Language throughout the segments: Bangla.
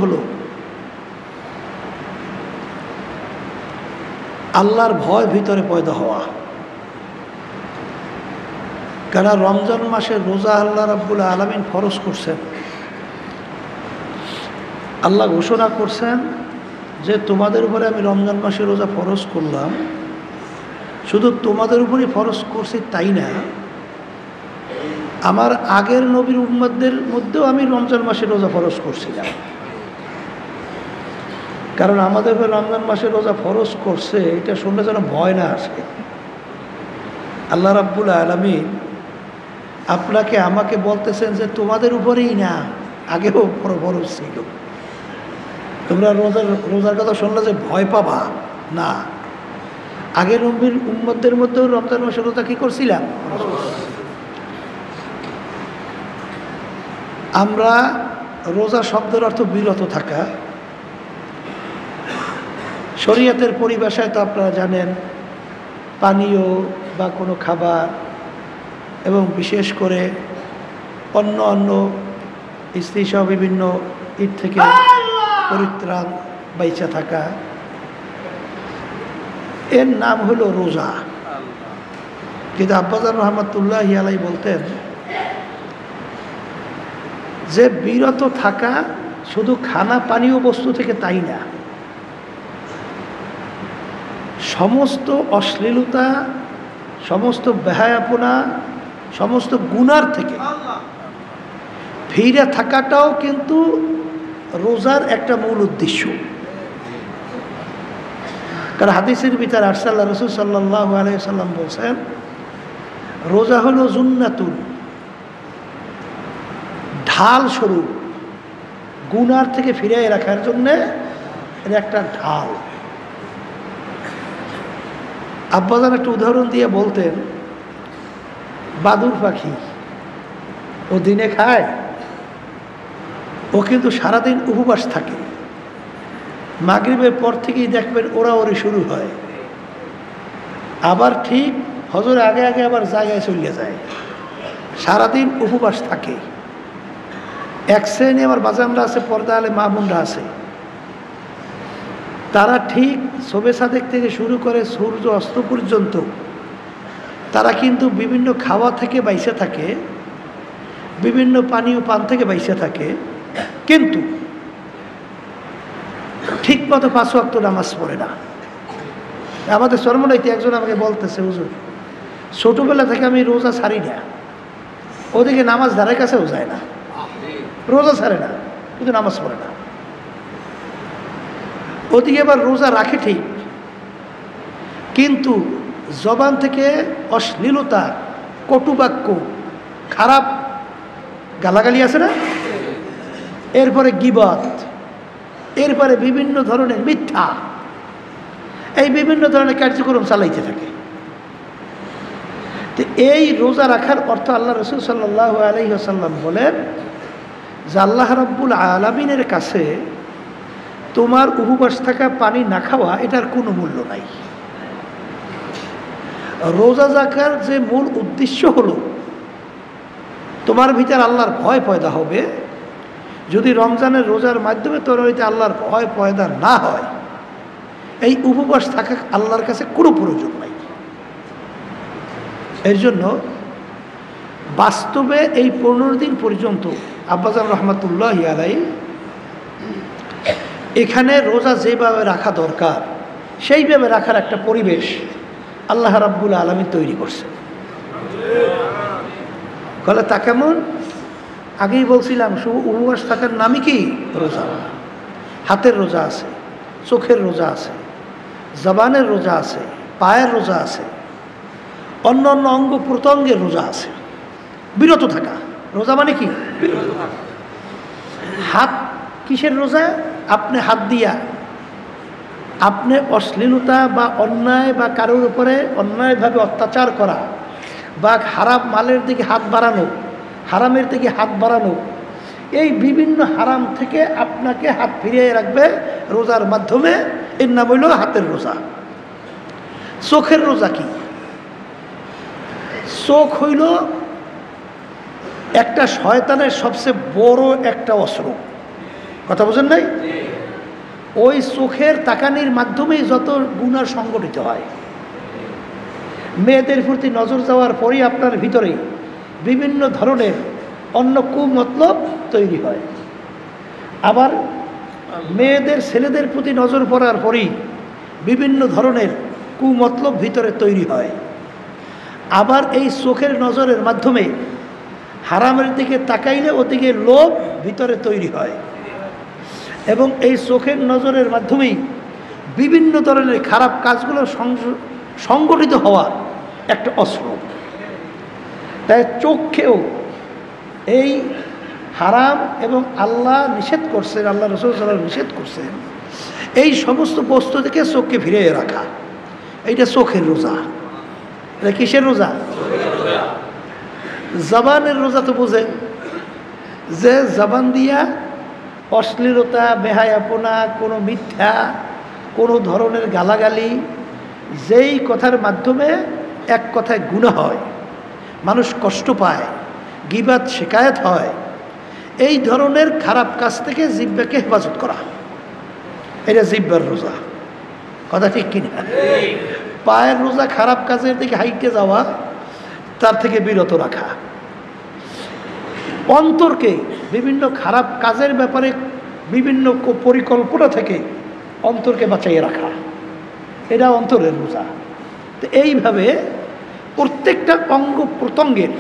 হলো আল্লাহর ভয় ভিতরে পয়দা হওয়া। কারণ রমজান মাসে রোজা আল্লাহ রাব্বুল আলামিন ফরজ করছেন। আল্লাহ ঘোষণা করছেন যে তোমাদের উপরে আমি রমজান মাসে রোজা ফরজ করলাম, শুধু তোমাদের উপরই ফরজ করছি তাই না, আমার আগের নবীর উম্মতদের মধ্যেও আমি রমজান মাসে রোজা ফরজ করছিলাম। কারণ আমাদের উপরে রমজান মাসে রোজা ফরজ করছে এটা শুনলে যেন ভয় না আসে। আল্লাহ রাব্বুল আলামিন আপনাকে আমাকে বলতেছেন যে তোমাদের উপরেই না, আগেও ফরজ ছিল। তোমরা রোজার কথা শুনলে যে ভয় পাবা না, আগের নবীর উম্মতদের মধ্যেও রমজান মাসে রোজা কি করছিলাম। আমরা রোজা শব্দের অর্থ বিরত থাকা। শরীয়তের পরিভাষায় তো আপনারা জানেন পানীয় বা কোনো খাবার এবং বিশেষ করে অন্য স্ত্রী সহ বিভিন্ন ঈদ থেকে পরিত্রাণ বাইচা থাকা, এর নাম হলো রোজা। কিন্তু আব্বাজান রহমতুল্লাহ আলাই বলতেন যে বিরত থাকা শুধু খানা পানীয় বস্তু থেকে তাই না, সমস্ত অশ্লীলতা, সমস্ত বেহায়াপনা, সমস্ত গুনার থেকে ফিরে থাকাটাও কিন্তু রোজার একটা মূল উদ্দেশ্য। কারণ হাদিসের ভিতরে আরসাল্লাহ রাসূল সাল্লাল্লাহু আলাইহি সাল্লাম বলছেন রোজা হলো জুন্নাতুন, ঢাল স্বরূপ, গুনার থেকে ফিরিয়ে রাখার জন্যে এটা একটা ঢাল। আব্বাজান একটা উদাহরণ দিয়ে বলতেন বাদুর পাখি ও দিনে খায়, ও কিন্তু সারাদিন উপবাস থাকে, মাগরিবের পর থেকেই দেখবেন ওড়াওড়ি শুরু হয়, আবার ঠিক হজরের আগে আগে আবার জায়গায় চলে যায়, সারাদিন উপবাস থাকে। এক শ্রেণী আমার বাজানরা আছে, পর্দা আলে মা বোনরা আছে, তারা ঠিক শোবে সাদেক থেকে শুরু করে সূর্য অস্ত পর্যন্ত তারা কিন্তু বিভিন্ন খাওয়া থেকে বাইসে থাকে, বিভিন্ন পানীয় পান থেকে বাইসে থাকে, কিন্তু ঠিক মতো 5 ওয়াক্ত নামাজ পড়ে না। আমাদের চরমনাইতে একজন আমাকে বলতেছে হুজুর ছোটবেলা থেকে আমি রোজা ছাড়ি না, ওদিকে নামাজ ধারে কাছেও যায় না, রোজা ছাড়ে না কিন্তু নামাজ পড়ে না, ওদিকে আবার রোজা রাখে ঠিক, কিন্তু জবান থেকে অশ্লীলতা, কটুবাক্য, খারাপ গালাগালি আছে না, এরপরে গীবত, এরপরে বিভিন্ন ধরনের মিথ্যা, এই বিভিন্ন ধরনের কার্যক্রম চালাইতে থাকে। তো এই রোজা রাখার অর্থ আল্লাহ রাসূল সাল্লাল্লাহু আলাইহি ওয়াসাল্লাম বলেন যে আল্লাহ রাব্বুল আলামিনের কাছে তোমার উপবাস থাকা, পানি না খাওয়া এটার কোনো মূল্য নাই। রোজা রাখার যে মূল উদ্দেশ্য হলো তোমার ভিতর আল্লাহর ভয় পয়দা হবে। যদি রমজানের রোজার মাধ্যমে তোর হইতে আল্লাহর ভয় পয়দা না হয়, এই উপবাস থাকা আল্লাহর কাছে কোনো প্রয়োজন নাই। এর জন্য বাস্তবে এই 15 দিন পর্যন্ত আব্বাজান রহমতুল্লাহ আলাই এখানে রোজা যেভাবে রাখা দরকার সেইভাবে রাখার একটা পরিবেশ আল্লাহ রাব্বুল আলামিন তৈরি করছে। বলে তা কেমন? আগেই বলছিলাম শুধু উপবাস থাকার নামই কি রোজা। হাতের রোজা আছে, চোখের রোজা আছে, জবানের রোজা আছে, পায়ের রোজা আছে, অন্য অন্য অঙ্গ প্রত্যঙ্গের রোজা আছে। বিরত থাকা রোজা মানে কি? বিরত থাকা। হাত কিসের রোজা? আপনি হাত দিয়া আপনি অশ্লীলতা বা অন্যায় বা কারোর উপরে অন্যায়ভাবে অত্যাচার করা বা হারাম মালের দিকে হাত বাড়ানো, হারামের দিকে হাত বাড়ানো, এই বিভিন্ন হারাম থেকে আপনাকে হাত ফিরিয়ে রাখবে রোজার মাধ্যমে। এর নাম হইল হাতের রোজা। চোখের রোজা কি? চোখ হইল একটা শয়তানের সবচেয়ে বড় একটা অস্ত্র। কথা বোঝেন নাই? ওই চোখের তাকানির মাধ্যমেই যত গুনাহ সংগঠিত হয়। মেয়েদের প্রতি নজর যাওয়ার পরই আপনার ভিতরে বিভিন্ন ধরনের অন্য কুমতলব তৈরি হয়। আবার মেয়েদের ছেলেদের প্রতি নজর পড়ার পরই বিভিন্ন ধরনের কুমতলব ভিতরে তৈরি হয়। আবার এই চোখের নজরের মাধ্যমে হারামের দিকে তাকাইলে ওদিকে লোভ ভিতরে তৈরি হয়, এবং এই চোখের নজরের মাধ্যমেই বিভিন্ন ধরনের খারাপ কাজগুলো সংগঠিত হওয়া একটা অস্ত্র। তাই চোখকেও এই হারাম এবং আল্লাহ নিষেধ করছেন, আল্লাহ রাসূল সাল্লাল্লাহু আলাইহি ওয়াসাল্লাম নিষেধ করছেন, এই সমস্ত বস্তু থেকে চোখকে ফিরিয়ে রাখা, এইটা চোখের রোজা। এটা কিসের রোজা? জবানের রোজা তো বোঝেন, যে জবান দিয়া অশ্লীলতা, বেহায়াপনা, কোনো মিথ্যা, কোনো ধরনের গালাগালি, যেই কথার মাধ্যমে এক কথায় গুনাহ হয়, মানুষ কষ্ট পায়, গীবাত শিকায়াত হয়, এই ধরনের খারাপ কাজ থেকে জিহ্বাকে হেফাজত করা, এটা জিহ্বার রোজা। কথা ঠিক কিনা? পায়ের রোজা খারাপ কাজের দিকে হাইটে যাওয়া, তার থেকে বিরত রাখা। অন্তরকে বিভিন্ন খারাপ কাজের ব্যাপারে বিভিন্ন পরিকল্পনা থেকে অন্তরকে বাঁচাইয়ে রাখা, এটা অন্তরের রোজা। তো এইভাবে প্রত্যেকটা অঙ্গ প্রত্যঙ্গের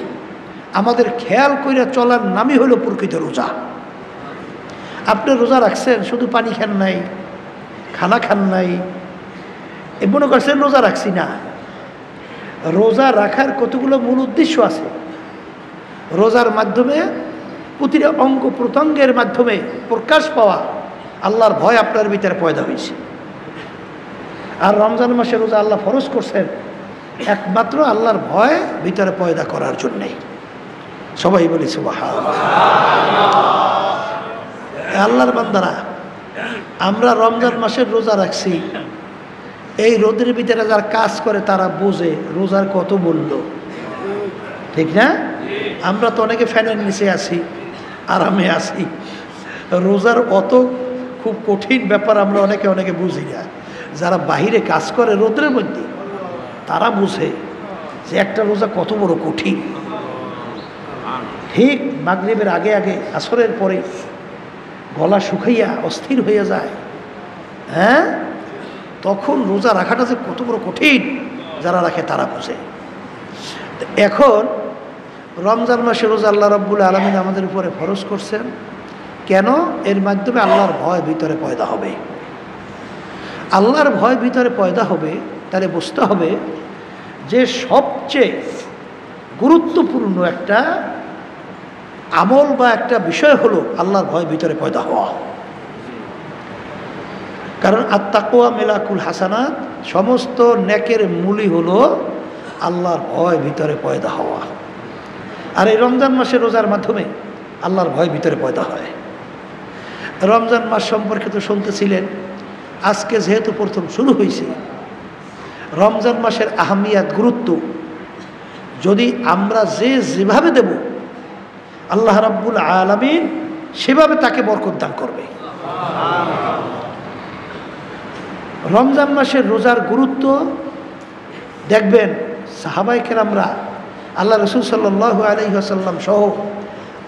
আমাদের খেয়াল করে চলার নামই হলো প্রকৃত রোজা। আপনি রোজা রাখছেন, শুধু পানি খান নাই, খানা খান নাই, এ মনে করছেন রোজা রাখছি না। রোজা রাখার কতগুলো মূল উদ্দেশ্য আছে। রোজার মাধ্যমে প্রতিটা অঙ্গ প্রত্যঙ্গের মাধ্যমে প্রকাশ পাওয়া আল্লাহর ভয় আপনার ভিতরে পয়দা হয়েছে। আর রমজান মাসে রোজা আল্লাহ ফরজ করছেন একমাত্র আল্লাহর ভয় ভিতরে পয়দা করার জন্যেই। সবাই বলি সুবহানাল্লাহ। আল্লাহর বান্দারা, আমরা রমজান মাসের রোজা রাখছি, এই রোদের ভিতরে যারা কাজ করে তারা বোঝে রোজার কত মূল্য, ঠিক না? আমরা তো অনেকে ফ্যানের নিচে আছি, আরামে আছি, রোজার অত খুব কঠিন ব্যাপার আমরা অনেকে বুঝি না। যারা বাহিরে কাজ করে রোদের মধ্যে, তারা বুঝে যে একটা রোজা কত বড় কঠিন। ঠিক মাগরিবের আগে আগে, আসরের পরে গলা শুকাইয়া অস্থির হয়ে যায়, হ্যাঁ, তখন রোজা রাখাটা যে কত বড় কঠিন যারা রাখে তারা বুঝে। এখন রমজান মাসে রোজা আল্লাহ রাব্বুল আলামিন আমাদের উপরে ফরজ করছেন কেন? এর মাধ্যমে আল্লাহর ভয় ভিতরে পয়দা হবে। আল্লাহর ভয় ভিতরে পয়দা হবে, তাহলে বুঝতে হবে যে সবচেয়ে গুরুত্বপূর্ণ একটা আমল বা একটা বিষয় হলো আল্লাহর ভয় ভিতরে পয়দা হওয়া। কারণ আত্তাকওয়া মিলাকুল হাসানাত, সমস্ত নেকের মূলই হলো আল্লাহর ভয় ভিতরে পয়দা হওয়া। আর এই রমজান মাসে রোজার মাধ্যমে আল্লাহর ভয় ভিতরে পয়দা হয়। রমজান মাস সম্পর্কে তো শুনতেছিলেন, আজকে যেহেতু প্রথম শুরু হয়েছে, রমজান মাসের আহমিয়াত, গুরুত্ব যদি আমরা যেভাবে দেব, আল্লাহ রাব্বুল আলামিন সেভাবে তাকে বরকত দান করবে। রমজান মাসের রোজার গুরুত্ব দেখবেন, সাহাবায়ে কেরামরা, আল্লাহ রাসূল সাল্লাল্লাহু আলাইহি ওয়াসাল্লাম সহ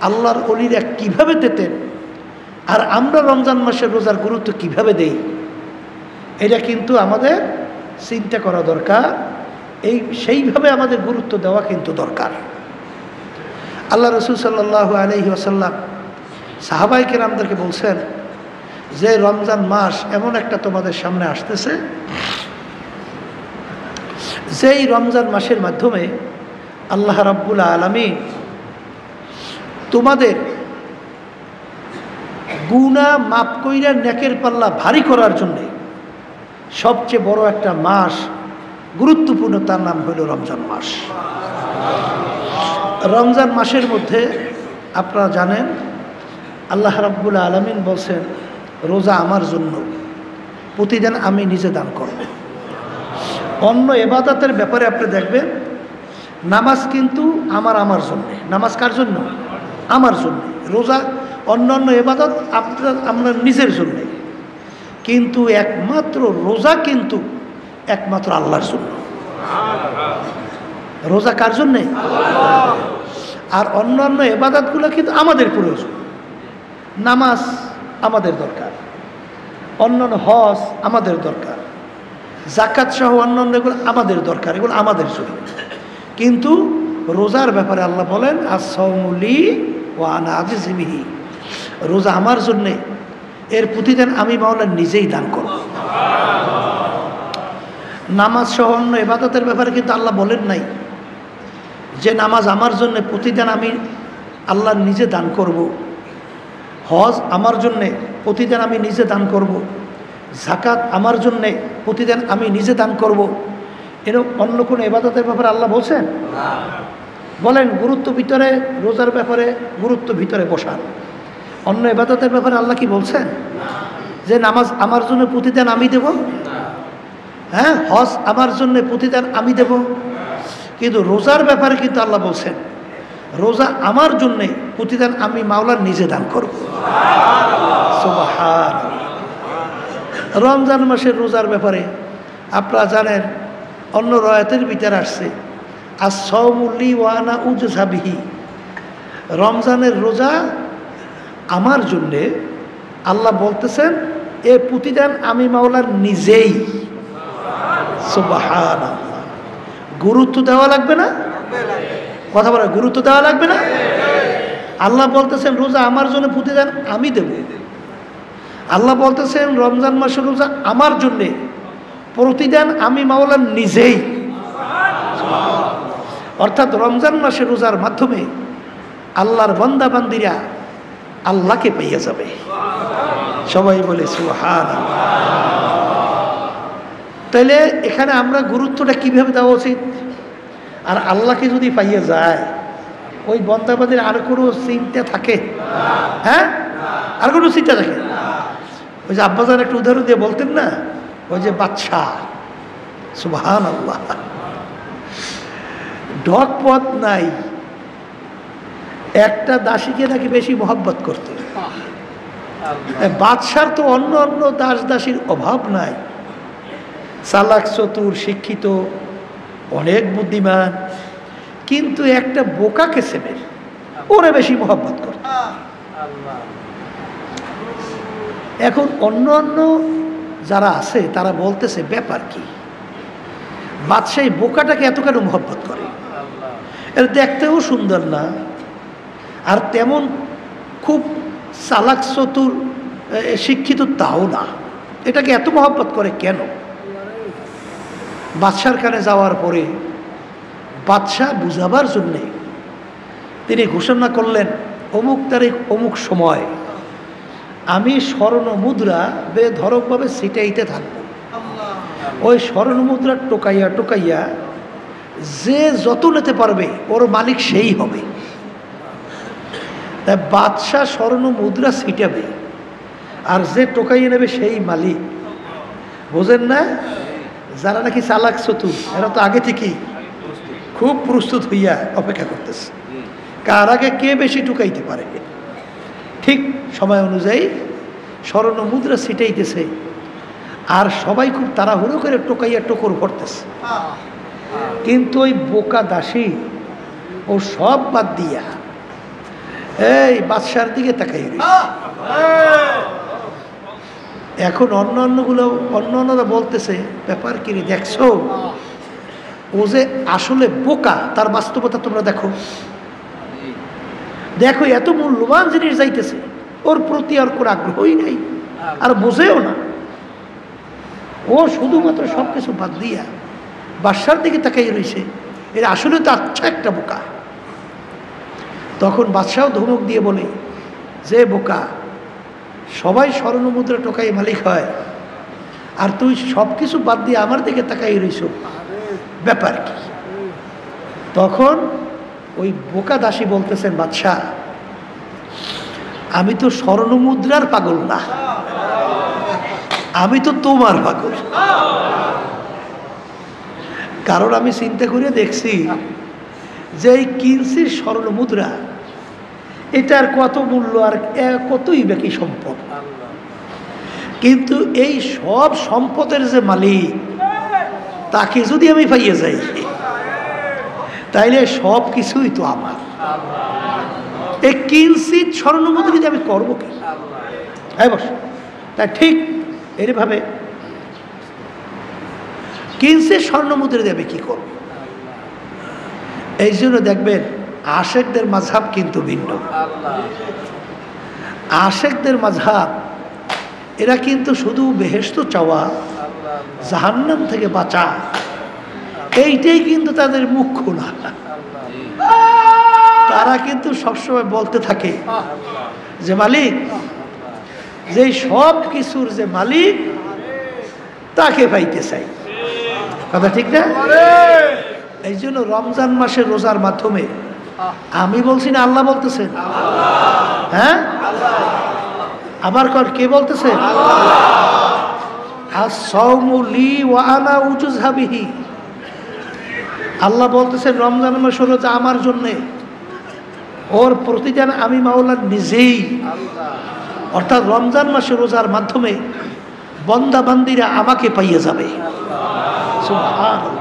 আল্লাহর ওলিরা কীভাবে দিতেন, আর আমরা রমজান মাসের রোজার গুরুত্ব কিভাবে দেই, এটা কিন্তু আমাদের চিন্তা করা দরকার। সেইভাবে আমাদের গুরুত্ব দেওয়া কিন্তু দরকার। আল্লাহ রাসূল সাল্লাল্লাহু আলাইহি ওয়াসাল্লাম সাহাবায়ে কেরামদেরকে বলছেন যে রমজান মাস এমন একটা তোমাদের সামনে আসতেছে, যেই রমজান মাসের মাধ্যমে আল্লাহ রাব্বুল আলামিন তোমাদের গুনাহ মাফ কইরা নেকের পাল্লা ভারী করার জন্য সবচেয়ে বড় একটা মাস, গুরুত্বপূর্ণ, তার নাম হলো রমজান মাস। রমজান মাসের মধ্যে আপনারা জানেন আল্লাহ রাব্বুল আলামিন বলছেন, রোজা আমার জন্য, প্রতিদিন আমি নিজে দান করব। অন্য ইবাদতের ব্যাপারে আপনি দেখবেন, নামাজ কিন্তু আমার জন্য। নামাজ কার জন্য? আমার জন্য। রোজা অন্যান্য ইবাদত আমরা নিজের জন্যে, কিন্তু একমাত্র রোজা কিন্তু একমাত্র আল্লাহর জন্য। রোজা কার জন্যে? আর অন্যান্য ইবাদতগুলো কিন্তু আমাদের প্রয়োজন। নামাজ আমাদের দরকার, অন্যান্য হজ আমাদের দরকার, যাকাত সহ অন্যান্য এগুলো আমাদের দরকার, এগুলো আমাদের জন্য। কিন্তু রোজার ব্যাপারে আল্লাহ বলেন as-sawmu li wa ana ajzi bihi, রোজা আমার জন্যে, এর প্রতিদান আমি মাওলা নিজেই দান করব। নামাজ সহ অন্য ইবাদতের ব্যাপারে কিন্তু আল্লাহ বলেন নাই যে নামাজ আমার জন্য, প্রতিদান আমি আল্লাহ নিজে দান করব। হজ আমার জন্যে, প্রতিদান আমি নিজে দান করব। যাকাত আমার জন্যে, প্রতিদান আমি নিজে দান করব। এরকম অন্য কোনো ইবাদতের ব্যাপারে আল্লাহ বলছেন? বলেন গুরুত্ব ভিতরে, রোজার ব্যাপারে গুরুত্ব ভিতরে বসান। অন্য ইবাদতের ব্যাপারে আল্লাহ কি বলছেন যে নামাজ আমার জন্য প্রতিদান আমি দেব? হ্যাঁ, হজ আমার জন্য প্রতিদান আমি দেব। কিন্তু রোজার ব্যাপারে কিন্তু আল্লাহ বলছেন রোজা আমার জন্যে, প্রতিদান আমি মাওলার নিজে দান করব। সুবহানাল্লাহ। রমজান মাসের রোজার ব্যাপারে আপনারা জানেন, অন্য রয়াতের ভিতরে আসছে as-sawmu li wa ana ujza bihi, রমজানের রোজা আমার জন্যে, আল্লাহ বলতেছেন এ প্রতিদান আমি মাওলার নিজেই। সুবহানাল্লাহ। গুরুত্ব দেওয়া লাগবে না? কথা বলে গুরুত্ব দেওয়া লাগবে না? আল্লাহ বলতেছেন রোজা আমার জন্য, প্রতিদান আমি দেব। আল্লাহ বলতেছেন রমজান মাসের রোজা আমার জন্যে, প্রতিদান আমি মাওলার নিজেই। অর্থাৎ রমজান মাসের রোজার মাধ্যমে আল্লাহর বান্দা বান্দিরা আল্লাহকে পেয়ে যাবে। সবাই বলে সুবহানাল্লাহ। তাইলে এখানে আমরা গুরুত্বটা কিভাবে দেওয়া উচিত? আর আল্লাহকে যদি পাইয়ে যায়, ওই বান্দাবাদের আর কোনো চিন্তা থাকে? হ্যাঁ, আর কোনো চিন্তা থাকে? ওই যে আব্বাজান একটা উদাহরণ দিয়ে বলতেন না, ওই যে বাদশা, সুবহানাল্লাহ, ঢক পথ নাই, একটা দাসীকে নাকি বেশি মহব্বত করতে। বাদশার তো অন্য অন্য দাস দাসীর অভাব নাই, চালাক, চতুর, শিক্ষিত, অনেক বুদ্ধিমান, কিন্তু একটা বোকাকে সেবের ওরে বেশি মহব্বত করত। এখন অন্য অন্য যারা আছে তারা বলতেছে ব্যাপার কি, বাদশাহী বোকাটাকে এত কেন মহব্বত করে? এর দেখতেও সুন্দর না, আর তেমন খুব চালাক, চতুর, শিক্ষিত তাও না, এটাকে এত মহব্বত করে কেন? বাদশার কানে যাওয়ার পরে বাদশাহ বুঝাবার জন্যে তিনি ঘোষণা করলেন অমুক তারিখ অমুক সময় আমি স্বর্ণ মুদ্রা বেধড়কভাবে ছিটাইতে থাকবো। ওই স্বর্ণ মুদ্রা টোকাইয়া টোকাইয়া যে যত নিতে পারবে ওর মালিক সেই হবে। তাই বাদশাহ স্বর্ণ মুদ্রা ছিটাবে, আর যে টোকাইয়া নেবে সেই মালিক। বোঝেন না? যারা নাকি চালাক চতুর এরা তো আগে থেকেই খুব প্রস্তুত হইয়া অপেক্ষা করতেছে কার আগে কে বেশি টুকাইতে পারে। ঠিক সময় অনুযায়ী স্বর্ণ মুদ্রা ছিটাইতেছে, আর সবাই খুব তাড়াহুড়ো করে টোকাইয়া টোকর ভরতেছে। কিন্তু ওই বোকা দাসী ও সব বাদ দিয়া এই বাদশার দিকে তাকাই রয়েছে। এখন অন্যান্যরা বলতেছে ব্যাপার কি রে, দেখছো ও যে আসলে বোকা, তার বাস্তবতা তোমরা দেখো, দেখো এত মূল্যবান জিনিস যাইতেছে, ওর প্রতি আর কোনো আগ্রহই নেই, আর বোঝেও না। ও শুধুমাত্র সব কিছু বাদ দিয়া বাদশার দিকে তাকাই রয়েছে, এর আসলে তো আচ্ছা একটা বোকা। তখন বাদশাও ধমক দিয়ে বলে যে বোকা, সবাই স্বর্ণ মুদ্রা টোকাই মালিক হয়, আর তুই সব কিছু বাদ দিয়ে আমার দিকে তাকাই রইছ, ব্যাপার কি? তখন ওই বোকা দাসী বলতেছেন বাদশাহ, আমি তো স্বর্ণ মুদ্রার পাগল না, আমি তো তোমার পাগল। কারণ আমি চিন্তা করে দেখছি যে এই কিঞ্চির স্বর্ণ মুদ্রা এটার কত মূল্য আর কতই বাকি সম্পদ। কিন্তু এই সব সম্পদের যে মালিক, তাকে যদি আমি পাইয়ে যাই, তাইলে সব কিছুই তো আমার। এই কিঞ্চিত স্বর্ণমুদ্রা যদি আমি করবো কি? হ্যাঁ বস, তাই ঠিক এইভাবে কিঞ্চিত স্বর্ণমুদ্রা দিয়ে আমি কি করবো? এই জন্য দেখবেন আশেকদের মাযহাব কিন্তু ভিন্ন। আশেকদের মাযহাব এরা কিন্তু শুধু বেহেশত চাওয়া, জাহান্নাম থেকে বাঁচা, এইটাই কিন্তু তাদের মুখ্য না। তারা কিন্তু সবসময় বলতে থাকে যে মালিক, যে সব কিছুর যে মালিক, তাকে পাইতে চাই। কথা ঠিক না? এই জন্য রমজান মাসে রোজার মাধ্যমে, আমি বলছি না, আল্লাহ বলতেছেন। হ্যাঁ, আবার কর, কে বলতেছেন? আস-সাওমু লি ওয়া আনা উজযা বিহি। আল্লাহ বলতেছেন রমজান মাস রোজা আমার জন্যে, ওর প্রতিদান আমি মাওলা নিজেই। অর্থাৎ রমজান মাসে রোজার মাধ্যমে বন্দা বান্দিরা আমাকে পাইয়ে যাবে। সুবহানাল্লাহ।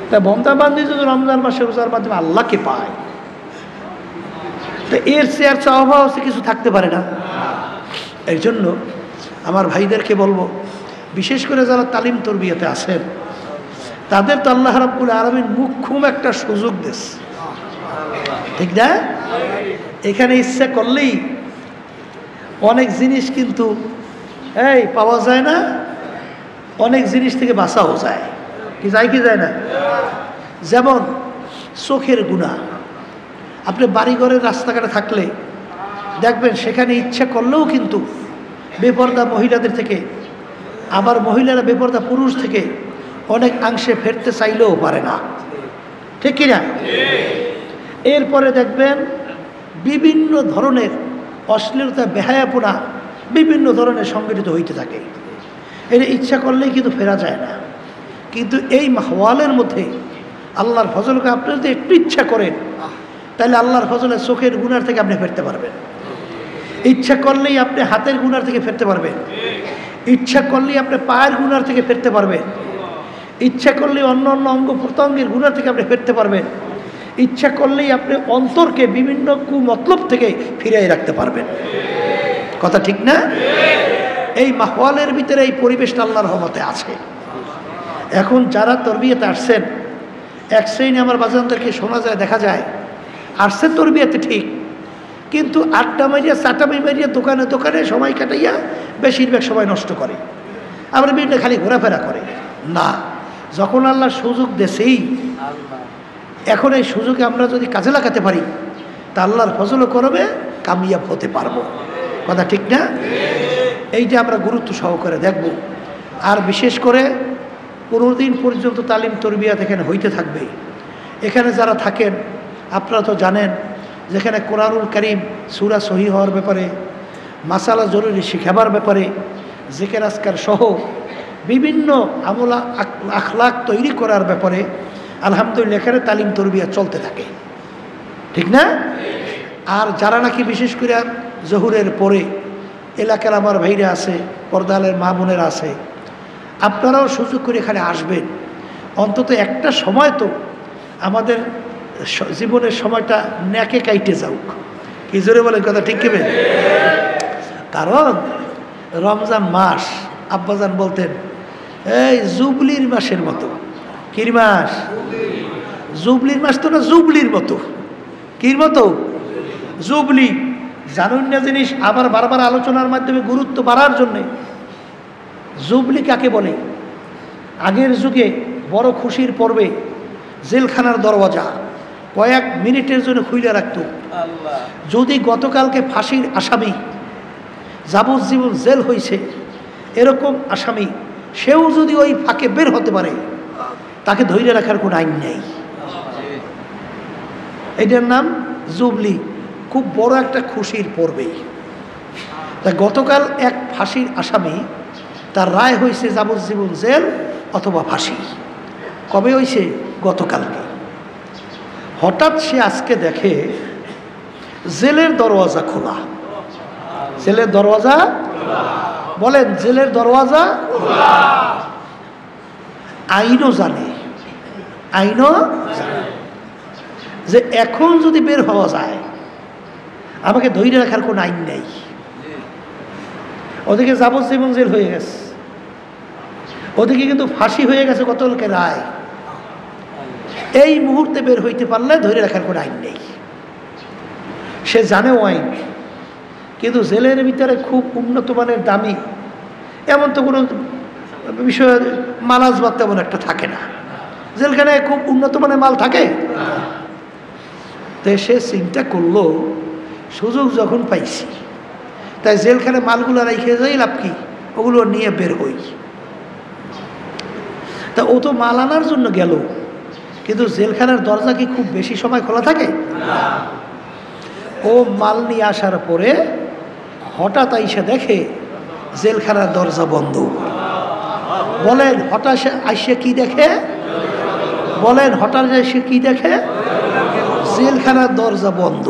তা বন্দা বান্দি যদি রমজান মাসে রোজার মাধ্যমে আল্লাহকে পায়, তো এর চেয়ে চাওয়া হচ্ছে কিছু থাকতে পারে না। এই জন্য আমার ভাইদেরকে বলবো, বিশেষ করে যারা তালিম তরবিয়াতে আছেন, তাদের তো আল্লাহ রাব্বুল আলামিন মুখ্যম একটা সুযোগ দিয়েছে, ঠিক না? এখানে ইচ্ছা করলেই অনেক জিনিস কিন্তু এই পাওয়া যায় না, অনেক জিনিস থেকে বাঁচাও যায়। কি যায় কি যায় না? যেমন চোখের গুনাহ। আপনি বাড়িঘরের রাস্তাঘাটে থাকলে দেখবেন সেখানে ইচ্ছা করলেও কিন্তু বেপরদা মহিলাদের থেকে, আবার মহিলারা বেপরদা পুরুষ থেকে অনেক অংশে ফেরতে চাইলেও পারে না, ঠিক কিনা? এরপরে দেখবেন বিভিন্ন ধরনের অশ্লীলতা, বেহায়াপনা বিভিন্ন ধরনের সংগঠিত হইতে থাকে। এটা ইচ্ছা করলেই কিন্তু ফেরা যায় না। কিন্তু এই মাহওয়ালের মধ্যে আল্লাহর ফজলকে আপনি যদি একটু ইচ্ছা করেন, তাহলে আল্লাহর ফজলের চোখের গুনার থেকে আপনি ফেরতে পারবেন। ইচ্ছা করলেই আপনি হাতের গুনার থেকে ফেরতে পারবেন। ইচ্ছা করলেই আপনি পায়ের গুনার থেকে ফেরতে পারবেন। ইচ্ছা করলেই অন্য অন্য অঙ্গ প্রত্যঙ্গের গুনার থেকে আপনি ফেরতে পারবেন। ইচ্ছা করলেই আপনি অন্তরকে বিভিন্ন কুমতলব থেকে ফিরিয়ে রাখতে পারবেন। কথা ঠিক না? এই মাহওয়ালের ভিতরে এই পরিবেশটা আল্লাহর রহমতে আছে। এখন যারা তরবিয়াতে আসছেন, এক শ্রেণী আমার বাজানদেরকে শোনা যায়, দেখা যায় আসছে তরবিয়াতে ঠিক, কিন্তু আড্ডা মারিয়া চাটামি মারিয়া দোকানে দোকানে সময় কাটাইয়া বেশিরভাগ সময় নষ্ট করে, আবার বিভিন্ন খালি ঘোরাফেরা করে না। যখন আল্লাহ সুযোগ দেশেই, এখন এই সুযোগে আমরা যদি কাজে লাগাতে পারি, তা আল্লাহর ফজলও করবে, কামিয়াব হতে পারবো। কথা ঠিক না? এইটা আমরা গুরুত্ব সহকারে দেখব। আর বিশেষ করে 15 দিন পর্যন্ত তালিম তরবিয়াত এখানে হইতে থাকবে। এখানে যারা থাকেন আপনারা তো জানেন, যেখানে কোরআনুল কারীম সূরা সহিহ হওয়ার ব্যাপারে, মাসালা জরুরি শিখাবার ব্যাপারে, জিকির আজকার সহ বিভিন্ন আমলা আখলাক তৈরি করার ব্যাপারে আলহামদুলিল্লাহ এখানে তালিম তরবিয়া চলতে থাকে, ঠিক না? আর যারা নাকি বিশেষ করে জহুরের পরে এলাকার আমার ভাইরা আছে, পর্দালের মা বোনেরা আছে, আপনারাও সুযোগ করে এখানে আসবেন। অন্তত একটা সময় তো আমাদের জীবনের সময়টা ন্যাকে কাইটে যাওক। কি জোরে বলেন কথা, ঠিক কিবে? কারণ রমজান মাস আব্বাজান বলতেন এই জুবলির মাসের মতো। কির মাস? জুবলির মাস তো না, জুবলির মতো। কির মতো? জুবলি। জানুন না জিনিস, আবার বারবার আলোচনার মাধ্যমে গুরুত্ব বাড়ার জন্যে। জুবলি কাকে বলে? আগের যুগে বড় খুশির পর্বে জেলখানার দরওয়াজা কয়েক মিনিটের জন্য খুলে রাখত। যদি গতকালকে ফাঁসির আসামি, যাবজ্জীবন জেল হয়েছে এরকম আসামি, সেও যদি ওই ফাঁকে বের হতে পারে, তাকে ধরে রাখার কোনো আইন নেই। এটার নাম জুবলি। খুব বড় একটা খুশির পর্বে। তা গতকাল এক ফাঁসির আসামি, তার রায় হয়েছে যাবজ্জীবন জেল অথবা ফাঁসি। কবে হয়েছে? গতকালকে। হঠাৎ সে আজকে দেখে জেলের দরওয়াজা খোলা। জেলের দরওয়াজা বলেন, জেলের দরওয়াজা আইনও জানে, আইনও জানে যে এখন যদি বের হওয়া যায় আমাকে ধৈর্য রাখার কোনো আইন নেই। ওদিকে যাবজ্জীবন জেল হয়ে গেছে, ওদিকে কিন্তু ফাঁসি হয়ে গেছে, কত লোকের রায়। এই মুহূর্তে বের হইতে পারলে ধরে রাখার কোনো আইন নেই। সে জানেও আইন, কিন্তু জেলের ভিতরে খুব উন্নত মানের দামি এমন তো কোনো বিষয় মালাজবাদ তেমন একটা থাকে না। জেলখানায় খুব উন্নত মানের মাল থাকে। তো সে চিন্তা করলো সুযোগ যখন পাইছি তাই জেলখানে মালগুলো রেখে যাই, লাভ কি, ওগুলো নিয়ে বের হই। তা ও তো মাল আনার জন্য গেল, কিন্তু জেলখানার দরজা কি খুব বেশি সময় খোলা থাকে? ও মাল নিয়ে আসার পরে হঠাৎ আইসা দেখে জেলখানার দরজা বন্ধ। বলেন হঠাৎ আইসে কি দেখে? বলেন হঠাৎ আইসে কি দেখে? জেলখানার দরজা বন্ধ।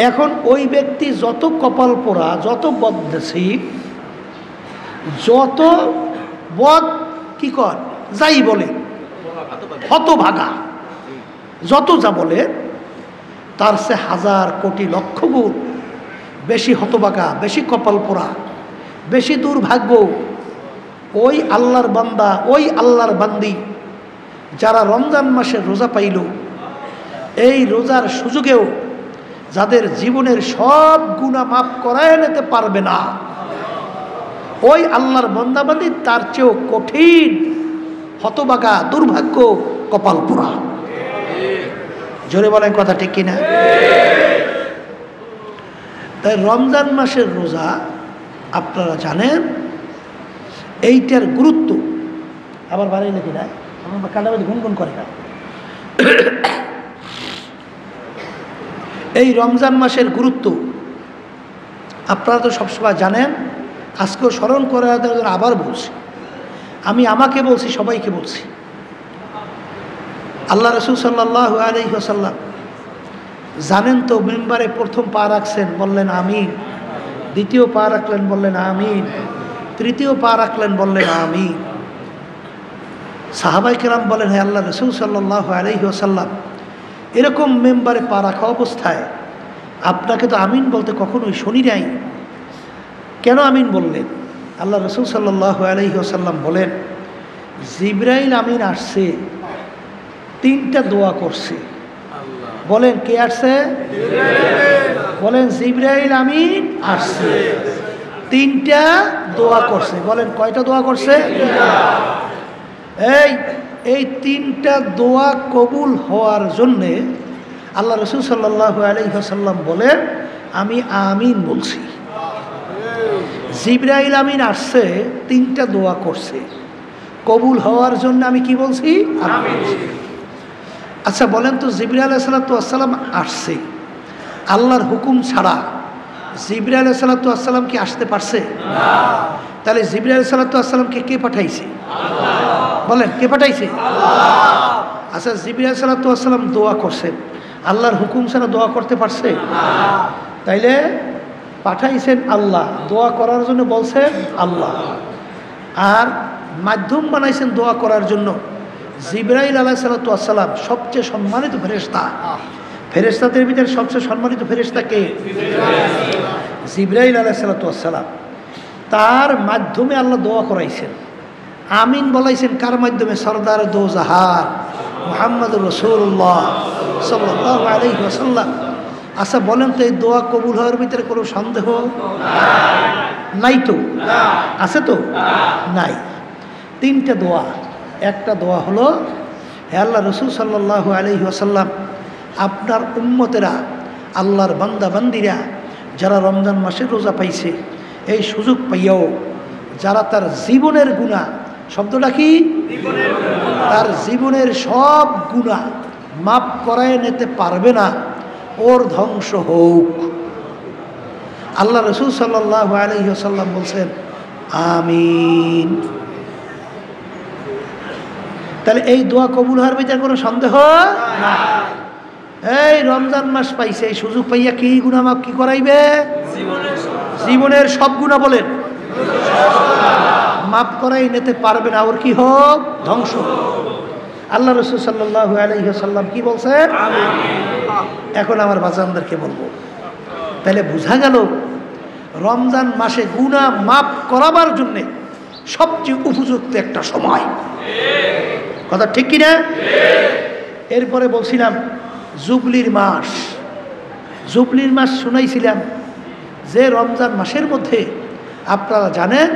এখন ওই ব্যক্তি যত কপাল পোড়া, যত বদনসিব, যত বদ কি কর যাই বলে, হতভাগা যত যা বলে, তার সে হাজার কোটি লক্ষ গুণ বেশি হতভাগা, বেশি কপাল পোড়া, বেশি দুর্ভাগ্য ওই আল্লাহর বান্দা, ওই আল্লাহর বান্দি যারা রমজান মাসের রোজা পাইল, এই রোজার সুযোগেও যাদের জীবনের সব গুনাহ মাফ করায় নিতে পারবে না, ওই আল্লাহর বান্দাবান্দি তার চেয়েও কঠিন হতভাগা, দুর্ভাগ্য, কপাল পোড়া। জোরে বলেন কথা ঠিক কিনা? তাই রমজান মাসের রোজা আপনারা জানেন এইটার গুরুত্ব। আবার বাড়াইলে কিনা আমার কাটাবাদি গুনগুন করে না। এই রমজান মাসের গুরুত্ব আপনারা তো সবসময় জানেন, আজকেও স্মরণ করে আবার বলছি। আমি আমাকে বলছি, সবাইকে বলছি। আল্লাহ রসুল সাল্লাল্লাহু আলাইহি ওয়াসাল্লাম জানেন তো, মেম্বারে প্রথম পা রাখছেন, বললেন আমিন। দ্বিতীয় পা রাখলেন, বললেন আমিন। তৃতীয় পা রাখলেন, বললেন আমিন। সাহাবায়ে কেরাম বলেন, হে আল্লাহ রসুল সাল্লাল্লাহু আলাইহি ওয়াসাল্লাম, এরকম মেম্বারে পা রাখা অবস্থায় আপনাকে তো আমিন বলতে কখনোই শুনি নাই, কেন আমিন বললেন? আল্লাহ রসুল সাল্লাল্লাহু আলাইহি ওয়াসাল্লাম বলেন, জিবরাইল আমিন আসছে, তিনটা দোয়া করছে। বলেন কে আসছে? বলেন জিবরাইল আমিন আসছে, তিনটা দোয়া করছে। বলেন কয়টা দোয়া করছে? এই তিনটা দোয়া কবুল হওয়ার জন্যে আল্লাহ রসুল সাল্লাল্লাহু আলাইহি ওয়াসাল্লাম বলেন, আমি আমিন বলছি। জিবরাইল আমিন আসছে, তিনটা দোয়া করছে, কবুল হওয়ার জন্য আমি কি বলছি? আমিন। আচ্ছা বলেন তো, জিবরাইল আলাইহিস সালাম আসছে, আল্লাহর হুকুম ছাড়া জিবরাইল আলাইহিস সালাম কি আসতে পারছে? তাহলে জিবরাইল আলাইহিস সালামকে কে পাঠাইছে? বলেন কে পাঠাইছে? আচ্ছা জিবরাইল আলাইহিস সালাম দোয়া করছেন, আল্লাহর হুকুম ছাড়া দোয়া করতে পারছে? তাইলে পাঠাইছেন আল্লাহ, দোয়া করার জন্য বলছেন আল্লাহ, আর মাধ্যম বানাইছেন দোয়া করার জন্য জিবরাইল আলাইহিস সালাম, সবচেয়ে সম্মানিত ফেরেশতা। ফেরেশতাদের ভিতরে সবচেয়ে সম্মানিত ফেরেশতা কে? জিবরাইল আলাইহিস সালাম। তার মাধ্যমে আল্লাহ দোয়া করাইছেন, আমিন বলাইছেন কার মাধ্যমে? সরদার দো জাহান মুহাম্মদুর রাসূলুল্লাহ সাল্লাল্লাহু আলাইহি ওয়াসাল্লাম। আচ্ছা বলেন তো, এই দোয়া কবুল হওয়ার ভিতরে কোনো সন্দেহ নাই তো? আছে তো? নাই। তিনটা দোয়া। একটা দোয়া হলো, হে আল্লাহ রসুল সাল্লাল্লাহু আলাইহি ওয়াসাল্লাম, আপনার উম্মতেরা, আল্লাহর বান্দা বান্দিরা যারা রমজান মাসে রোজা পাইছে, এই সুযোগ পাইয়াও যারা তার জীবনের গুনাহ, শব্দটা কি? তার জীবনের সব গুনাহ মাফ করায় নিতে পারবে না, ওর ধ্বংস হোক। আল্লাহ রসুল সাল্লাল্লাহু আলাইহি ওয়াসাল্লাম বলছেন আমিন। তাহলে এই দোয়া কবুল হওয়ার ভিতরে কোনো সন্দেহ নাই। এই রমজান মাস পাইছে, এই সুযোগ পাইয়া কি গুনাহ মাফ কি করাইবে? জীবনের সব গুনাহ বলেন মাফ করাই নিতে পারবে না, ওর কি হোক ধ্বংস। আল্লাহ রাসূল সাল্লাল্লাহু আলাইহি ওয়াসাল্লাম কি বলছেন? এখন আমার বাজানদেরকে বলবো, তাহলে বোঝা গেল রমজান মাসে গুনাহ মাফ করাবার জন্য সবচেয়ে উপযুক্ত একটা সময়। কথা ঠিক কিনা? এরপরে বলছিলাম জুবলির মাস। জুবলির মাস শুনাইছিলাম যে রমজান মাসের মধ্যে আপনারা জানেন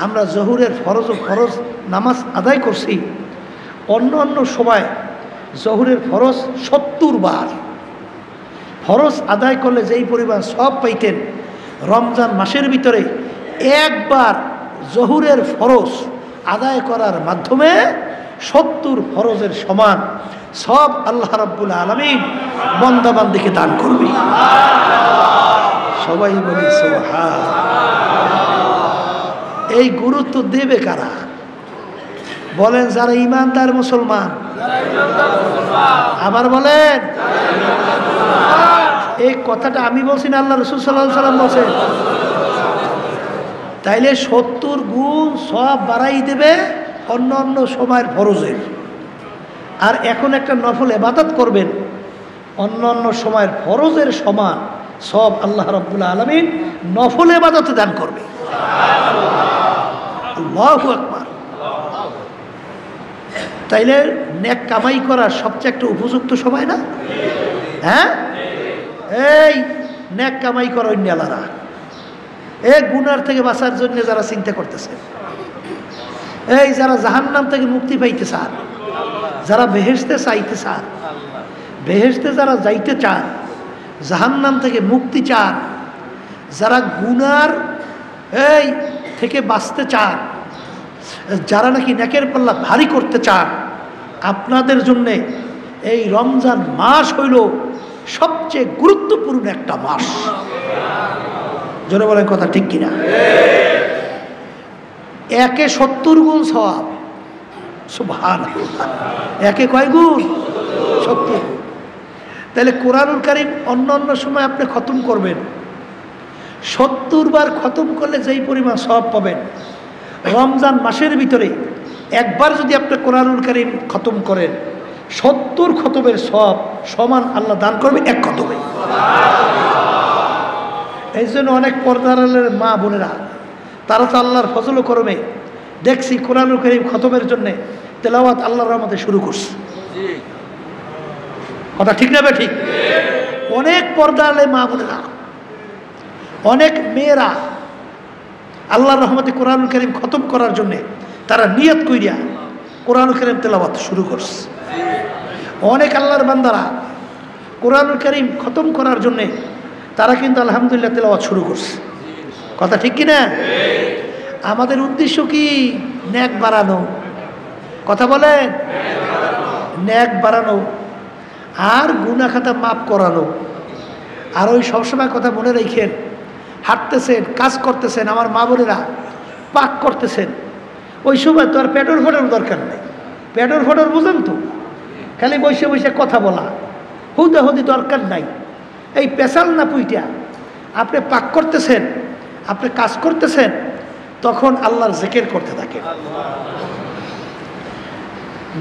আমরা জহুরের ফরজ নামাজ আদায় করছি। অন্য অন্য সময় জহুরের ফরজ 70 বার ফরজ আদায় করলে যেই পরিমাণ সব পাইতেন, রমজান মাসের ভিতরে একবার জহুরের ফরজ আদায় করার মাধ্যমে 70 ফরজের সমান সব আল্লাহ রাব্বুল আলামিন বান্দাবান্দিকে দান করবে। সবাই বলি সুবহানাল্লাহ। এই গুরুত্ব দেবে কারা? বলেন যারা ইমানদার মুসলমান। আবার বলেন, এই কথাটা আমি বলছি না, আল্লাহ রাসূল সাল্লাল্লাহু আলাইহি ওয়াসাল্লাম বলছেন। তাইলে 70 গুণ সব বাড়াই দেবে অন্য অন্য সময়ের ফরজের। আর এখন একটা নফল ইবাদত করবেন, অন্য অন্য সময়ের ফরজের সমান সব আল্লাহ রাব্বুল আলামিন নফল ইবাদতে দান করবে। আল্লাহু আকবার। তাইলে নেক কামাই করার সবচেয়ে একটা উপযুক্ত সময় না? হ্যাঁ, এই নেক কামাই করো ইন্ডিয়ালারা, এই গুনার থেকে বাঁচার জন্য যারা চিন্তা করতেছে, এই যারা জাহান্নাম থেকে মুক্তি পাইতে চান, যারা বেহেশতে চাইতে চান, বেহেশতে যারা যাইতে চান, জাহান্নাম থেকে মুক্তি চান, যারা গুনার এই থেকে বাঁচতে চান, যারা নাকি নেকের পাল্লা ভারী করতে চান, আপনাদের জন্যে এই রমজান মাস হইল সবচেয়ে গুরুত্বপূর্ণ একটা মাস। জোরে বলেন কথা ঠিক কিনা? একে 70 গুণ সওয়াব। সুবহানাল্লাহ। একে কয় গুণ? 70। তাহলে কোরআনুল কারীম অন্য অন্য সময় আপনি খতম করবেন, 70 বার খতম করলে যেই পরিমাণ সওয়াব পাবেন, রমজান মাসের ভিতরে একবার যদি আপনি কোরআনুল কারীম খতম করেন, 70 খতমের সওয়াব সমান আল্লাহ দান করবে এক খতমে। এই জন্য অনেক পর্দার মা বোনেরা তারা তো আল্লাহর ফজল ও করমে দেখছি কোরআনুল কারীম খতমের জন্য তেলাওয়াত আল্লাহর রহমতে শুরু করছে। কথা ঠিক না বে ঠিক? অনেক পর্দার মা বোনেরা, অনেক মেয়েরা আল্লাহর রহমতে কোরআনুল কারীম খতম করার জন্যে তারা নিয়ত কইরা কোরআনুল কারীম তেলাওয়াত শুরু করছে। অনেক আল্লাহর বান্দারা কোরআনুল কারীম খতম করার জন্যে তারা কিন্তু আলহামদুলিল্লাহ তেলাওয়াত শুরু করছে। কথা ঠিক কিনা? আমাদের উদ্দেশ্য কি? নেক বাড়ানো। কথা বলেন, নেক বাড়ানো আর গুনাহ খাতা মাফ করানো। আর ওই সবসময় কথা মনে রাখেন, হাঁটতেছেন, কাজ করতেছেন, আমার মা বোনেরা পাক করতেছেন, ওই সময় তো আর পেট্রোল ফোটার দরকার নেই। পেট্রোল ফোটার বুঝেন তো, খালি বসে বসে কথা বলা, হুদাহুদি দরকার নাই। এই পেশাল না পুইটা আপনি পাক করতেছেন, আপনি কাজ করতেছেন, তখন আল্লাহর জিকির করতে থাকেন।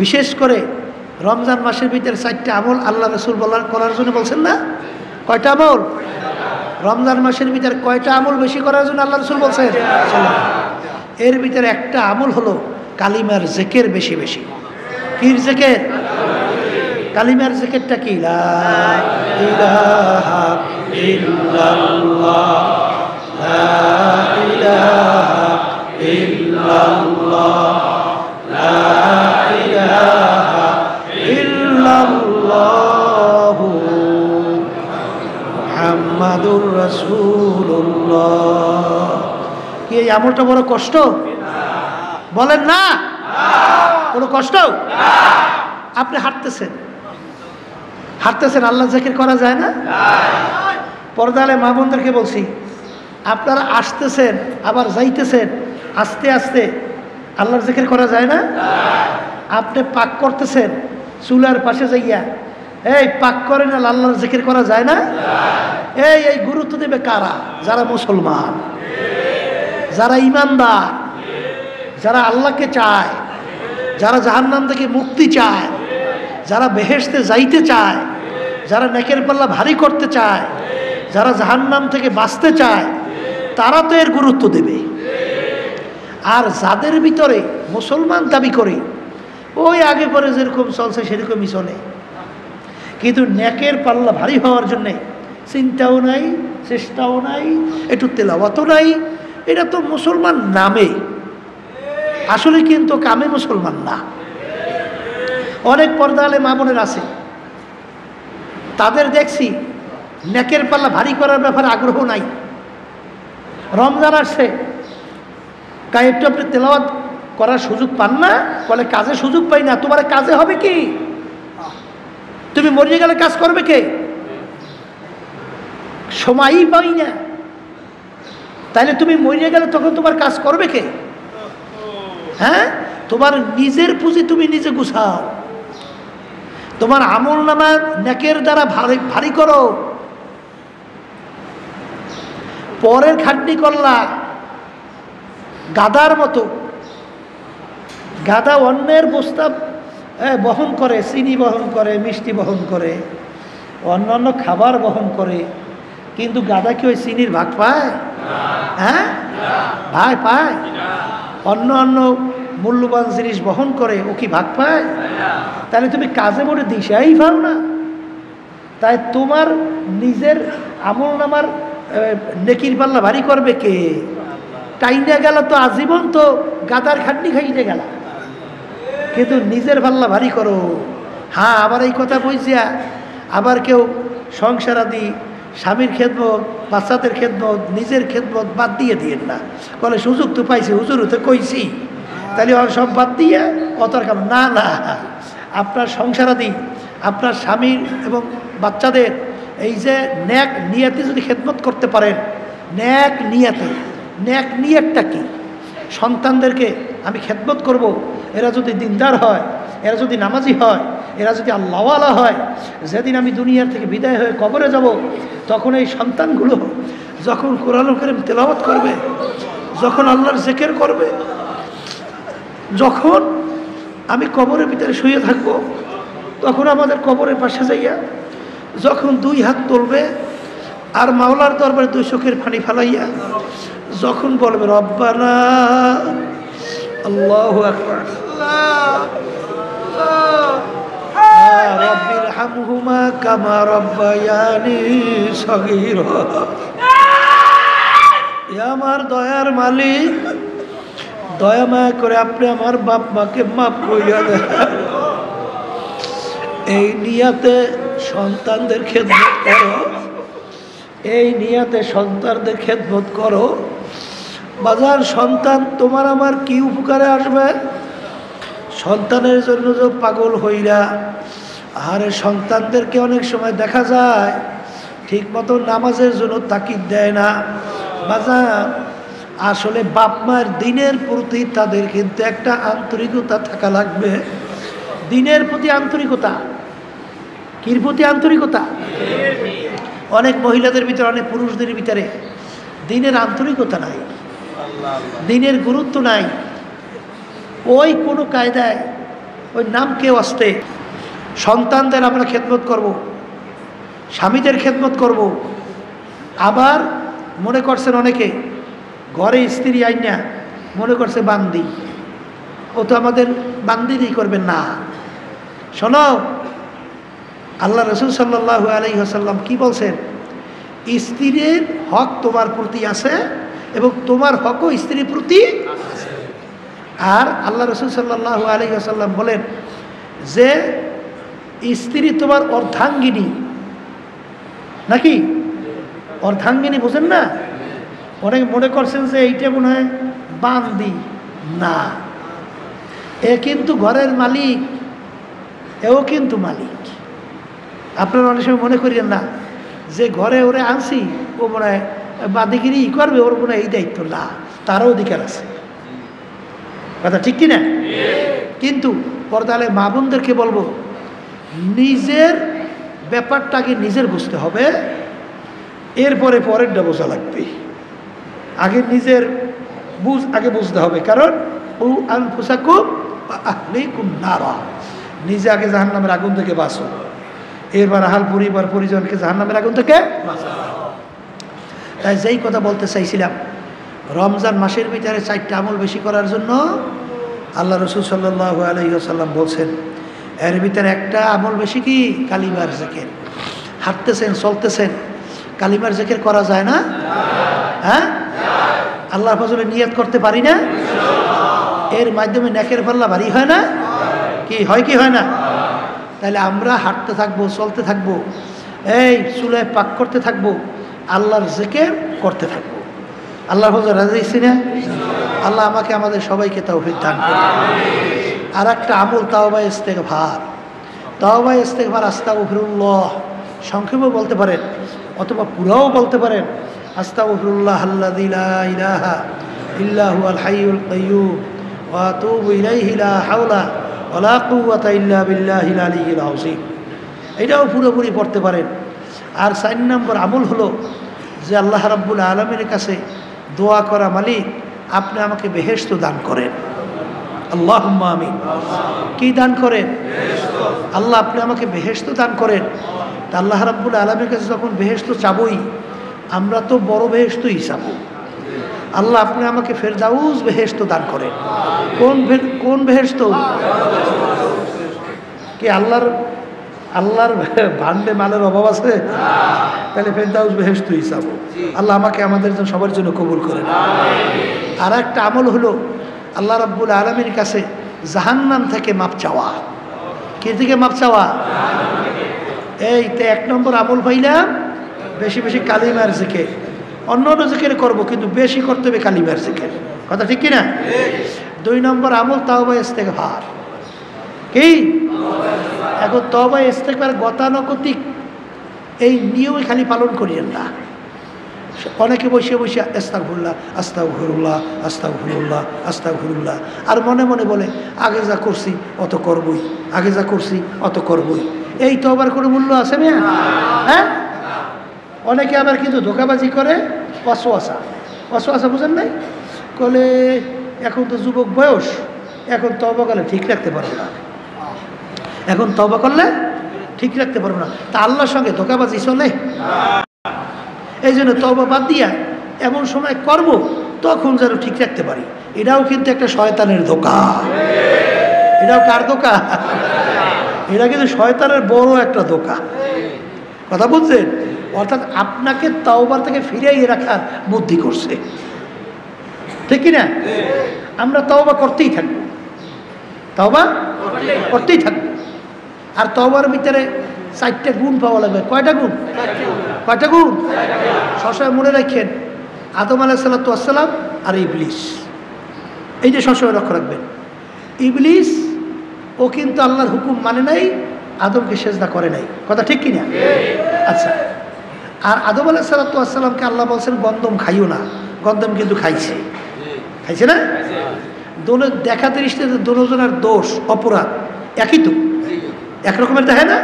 বিশেষ করে রমজান মাসের ভিতরে 4টা আমল আল্লাহ রাসূল করার জন্য বলছেন না? কয়টা আমল? রমজান মাসের ভিতরে কয়টা আমল বেশি করার জন্য আল্লাহ রাসূল বলছেন? এর ভিতরে একটা আমল হলো কালিমার জিকির বেশি বেশি। কির জিকির? কালিমার জিকিরটা কি? লা ইলাহা ইল্লাল্লাহ, লা ইলাহা ইল্লাল্লাহ, লা ইলাহা ইল্লাল্লাহ, মুহাম্মাদুর রাসূলুল্লাহ। কি এই আমলটা বড় কষ্ট? বলেন না, কোনো কষ্ট? আপনি হাঁটতেছেন, আল্লাহ জিকির করা যায় না? পর্দালে মা বোনদেরকে বলছি, আপনারা আসতেছেন আবার যাইতেছেন, আস্তে আস্তে আল্লাহর জিকির করা যায় না? আপনি পাক করতেছেন, চুলার পাশে যাইয়া এই পাক করে না আল্লাহর জিকির করা যায় না? এই গুরুত্ব দেবে কারা? যারা মুসলমান, যারা ইমানদার, যারা আল্লাহকে চায়, যারা জাহান্নাম থেকে মুক্তি চায়, যারা বেহেশতে যাইতে চায়, যারা নেকের পাল্লা ভারী করতে চায়, যারা জাহান্নাম থেকে বাঁচতে চায়, তারা তো এর গুরুত্ব দেবে। আর যাদের ভিতরে মুসলমান দাবি করে ওই আগে পরে যেরকম চলছে সেরকমই চলে, কিন্তু নেকের পাল্লা ভারী হওয়ার জন্যে চিন্তাও নাই, চেষ্টাও নাই, একটু তেলাওয়াতও নাই, এটা তো মুসলমান নামে, আসলে কিন্তু কামে মুসলমান না। অনেক পর্দা আলে মা বোনের আছে, তাদের দেখছি নেকের পাল্লা ভারী করার ব্যাপারে আগ্রহ নাই। রমজান আসছে, একটু আপনি তেলাওয়াত করার সুযোগ পান না? বলে কাজে সুযোগ পাই না। তোমার কাজে হবে কি? তুমি মরিয়ে গেলে কাজ করবে কে? সময়ই পাই না, তাইলে তুমি মরিয়ে গেলে তখন তোমার কাজ করবে কে? হ্যাঁ, তোমার নিজের পুঁজি তুমি নিজে গুছাও, তোমার আমল নামা নেকের দ্বারা ভারী করো। পরের খাটনি করলা গাদার মতো। গাদা অন্যের বস্তা বহন করে, চিনি বহন করে, মিষ্টি বহন করে, অন্যান্য খাবার বহন করে, কিন্তু গাদা কি ওই চিনির ভাগ পায়? হ্যাঁ, ভাই পায়? অন্য অন্য মূল্যবান জিনিস বহন করে, ও কি ভাগ পায়? তাহলে তুমি কাজে মোড়ে দিশাই পাও না। তাই তোমার নিজের আমল নামার নেকির পাল্লা ভারী করবে কে? টাইনে গেল তো আজীবন তো গাদার খাটনি খাইতে গেল, কিন্তু নিজের পাল্লা ভারী করো। হ্যাঁ, আবার এই কথা বলছিয়া আবার কেউ সংসারাদি, স্বামীর খেদমত, বাচ্চাদের খেদমত, নিজের খেদমত বাদ দিয়ে দিয়েন না। বলে সুযোগ তো পাইছি, হুজুর তো কইছি, তাহলে সব বাদ দিয়ে অতর কাম না। না, আপনার সংসারাদি, আপনার স্বামীর এবং বাচ্চাদের এই যে ন্যাক নিয়াতে যদি খেদমত করতে পারেন, ন্যাক নিয়াতে, ন্যাক নিয়াতটা কি? সন্তানদেরকে আমি খেদমত করব, এরা যদি দিনদার হয়, এরা যদি নামাজি হয়, এরা যদি আল্লাহওয়ালা হয়, যেদিন আমি দুনিয়ার থেকে বিদায় হয়ে কবরে যাব, তখন এই সন্তানগুলো যখন কোরআন কারীম তেলাওয়াত করবে, যখন আল্লাহর জিকির করবে, যখন আমি কবরের ভিতরে শুয়ে থাকব, তখন আমাদের কবরের পাশে যাইয়া যখন দুই হাত তুলবে আর মাওলার দরবারে দুই চোখের পানি ফালাইয়া যখন বলবে রব্বানা আল্লাহু আকবার রব্বির হামহুমা কামা রব্বায়ানি সগীরা, আমার দয়ার মালিক, দয়া মায়া করে আপনি আমার বাপ মাকে মাফ করিয়া দেন। এই নিয়াতে সন্তানদের খেদমত করো, এই নিয়াতে সন্তানদের খেদমত করো। বাজার সন্তান তোমার আমার কি উপকারে আসবে? সন্তানের জন্য যে পাগল হইরা, আরে সন্তানদেরকে অনেক সময় দেখা যায় ঠিক মতো নামাজের জন্য তাকিদ দেয় না। বাজার আসলে বাপ মায়ের দিনের প্রতি তাদের কিন্তু একটা আন্তরিকতা থাকা লাগবে। দিনের প্রতি আন্তরিকতা, কির প্রতি আন্তরিকতা? অনেক মহিলাদের ভিতরে, অনেক পুরুষদের ভিতরে দিনের আন্তরিকতা নাই, দিনের গুরুত্ব নাই। ওই কোনো কায়দায় ওই নামকে আসতে সন্তানদের আমরা খেদমত করব, স্বামীদের খেদমত করব। আবার মনে করছেন অনেকে ঘরে স্ত্রী আইনা মনে করছে বান্দি, ও তো আমাদের বান্দিরই করবেন না। শোনো, আল্লাহ রসুল সাল্লাল্লাহু আলাইহি ওয়াসাল্লাম কি বলছেন? স্ত্রীর হক তোমার প্রতি আছে এবং তোমার হকও স্ত্রীর প্রতি আছে। আর আল্লাহ রসুল সাল্লাল্লাহু আলাইহি ওয়াসাল্লাম বলেন যে স্ত্রী তোমার অর্ধাঙ্গিনী, নাকি? অর্ধাঙ্গিনী বোঝেন না? অনেক মনে করছেন যে এইটা মনে হয় বান্দি, না, এ কিন্তু ঘরের মালিক, এও কিন্তু মালিক। আপনারা অনেক সময় মনে করিয়েন না যে ঘরে ওরে আনছি ও মনে হয় বাদিগিরি করবে, ওর মনে হয় এই দায়িত্ব না, তারও অধিকার আছে। কথা ঠিক কিনা? কিন্তু পর্দালে মা বোনদেরকে বলবো, নিজের ব্যাপারটা আগে নিজের বুঝতে হবে, এরপরে পরেরটা বোঝা লাগবে। আগে নিজের আগে বুঝতে হবে, কারণ ও আনফুসাকুম ওয়া আহলিকুম নারা, নিজে আগে জাহান্নামের আগুন থেকে বাঁচো, এরপর আহাল পরিবার পরিজনকে জাহান্নামের আগুন থেকে বাঁচো। তাই যেই কথা বলতে চাইছিলাম, রমজান মাসের ভিতরে 4টা আমল বেশি করার জন্য আল্লাহ রসুল সাল্লাল্লাহু আলাইহি ওয়াসাল্লাম বলছেন। এর ভিতরে একটা আমল বেশি কি? কালিমার জিকির। হাঁটতেছেন চলতেছেন, কালিমার জিকির করা যায় না? হ্যাঁ, আল্লাহর ফজলে নিয়ত করতে পারি না? এর মাধ্যমে নেকের পাল্লা ভারী হয় না? কি হয় কি হয় না? তাহলে আমরা হাঁটতে থাকবো, চলতে থাকবো, এই চুলায় পাক করতে থাকবো, আল্লাহর জিকির করতে থাকবো। আল্লাহর ফজল রাজি আছি না? আল্লাহ আমাকে আমাদের সবাইকে তৌফিক দান করুন। আর একটা আমল তাওবা ইস্তেগফার। তাওবা ইস্তেগফার আস্তাগফিরুল্লাহ সংক্ষেপে বলতে পারেন অথবা পুরাও বলতে পারেন। আস্তাগফিরুল্লাহ আল্লাযী লা ইলাহা ইল্লা হুয়াল হাইয়ুল কাইয়্যুম ওয়া আতুবু ইলাইহি লা হাওলা ওয়া লা কুওয়াতা ইল্লা বিল্লাহিল আলিয়্যিল আযীম। এটাও পুরোপুরি পড়তে পারেন। আর 4 নম্বর আমল হলো যে আল্লাহ রাব্বুল আলামিনের কাছে দোয়া করা, মালিক আপনি আমাকে বেহেশত দান করেন। আল্লাহুম্মা আমিন। কি দান করেন? আল্লাহ আপনি আমাকে বেহেশত দান করেন। তা আল্লাহ রাব্বুল আলামিনের কাছে যখন বেহেশত চাবই, আমরা তো বড় বেহেশতই চাবো। আল্লাহ আপনি আমাকে ফেরদাউস বেহেশত দান করেন। কোন বেহেশত? কি আল্লাহর ভান্ডে মালের অভাব আছে? তাহলে ফেরদাউস বেহেশতই চাবো। আল্লাহ আমাকে আমাদের জন্য সবার জন্য কবুল করেন। আর একটা আমল হলো আল্লাহ রাব্বুল আলামিনের কাছে জাহান্নাম থেকে মাপ চাওয়া। কি থেকে মাপ চাওয়া? এই তো 1 নম্বর আমল পাইলাম, বেশি বেশি কালিমার জিকির। অন্য জিকির করবো, কিন্তু বেশি করতে হবে কালিমার জিকির। কথা ঠিক কিনা? 2 নম্বর আমল তাওবা ইস্তেগফার। কি? এখন তওবা ইস্তেগফার গতানুগতিক এই নিয়মই খালি পালন করিয়েন না। অনেকে বসে বসে আস্তাগফিরুল্লাহ আস্তাগফিরুল্লাহ আস্তাগফিরুল্লাহ আস্তাগফিরুল্লাহ, আর মনে মনে বলে আগে যা করছি অত করবই, আগে যা করছি অত করবই। এই তওবার কোনো মূল্য আছে না? হ্যাঁ, অনেকে আবার কিন্তু ধোঁকাবাজি করে। ওয়াসওয়াসা বুঝেন নাই? বলে এখন তো যুবক বয়স, এখন তওবা করলে ঠিক রাখতে পারবো না, এখন তওবা করলে ঠিক রাখতে পারবো না। তা আল্লাহর সঙ্গে ধোঁকাবাজি চলে? এই জন্য তওবা বাদ দিয়া এমন সময় করব তখন যেন ঠিক রাখতে পারি। এটাও কিন্তু একটা শয়তানের ধোঁকা। এটাও কার ধোঁকা? এটা কিন্তু শয়তানের বড় একটা ধোঁকা। কথা বুঝছেন? অর্থাৎ আপনাকে তওবা থেকে ফিরিয়ে রাখার বুদ্ধি করছে, ঠিক কিনা? আমরা তওবা করতেই থাকবো, তওবা করতেই থাকবো। আর তওবার ভিতরে 4টা গুণ পাওয়া লাগবে। কয়টা গুণ? কয়টা গুণ? সবসময় মনে রাখেন, আদম আলাইহিস সালাতু ওয়াস সালাম আর ইবলিস, এই যে সবসময় লক্ষ্য রাখবেন। ইবলিস ও কিন্তু আল্লাহর হুকুম মানে নাই, আদমকে সেজদা করে নাই। কথা ঠিক কিনা? আচ্ছা, আর আদম আলাইহিস সালাতু ওয়াস সালামকে আল্লাহ বলছেন গন্ধম খাইও না, গন্ধম কিন্তু খাইছে না? দেখা দৃষ্টিতে দুজনের দোষ অপরাধ একই তো, একরকমের দেখে না?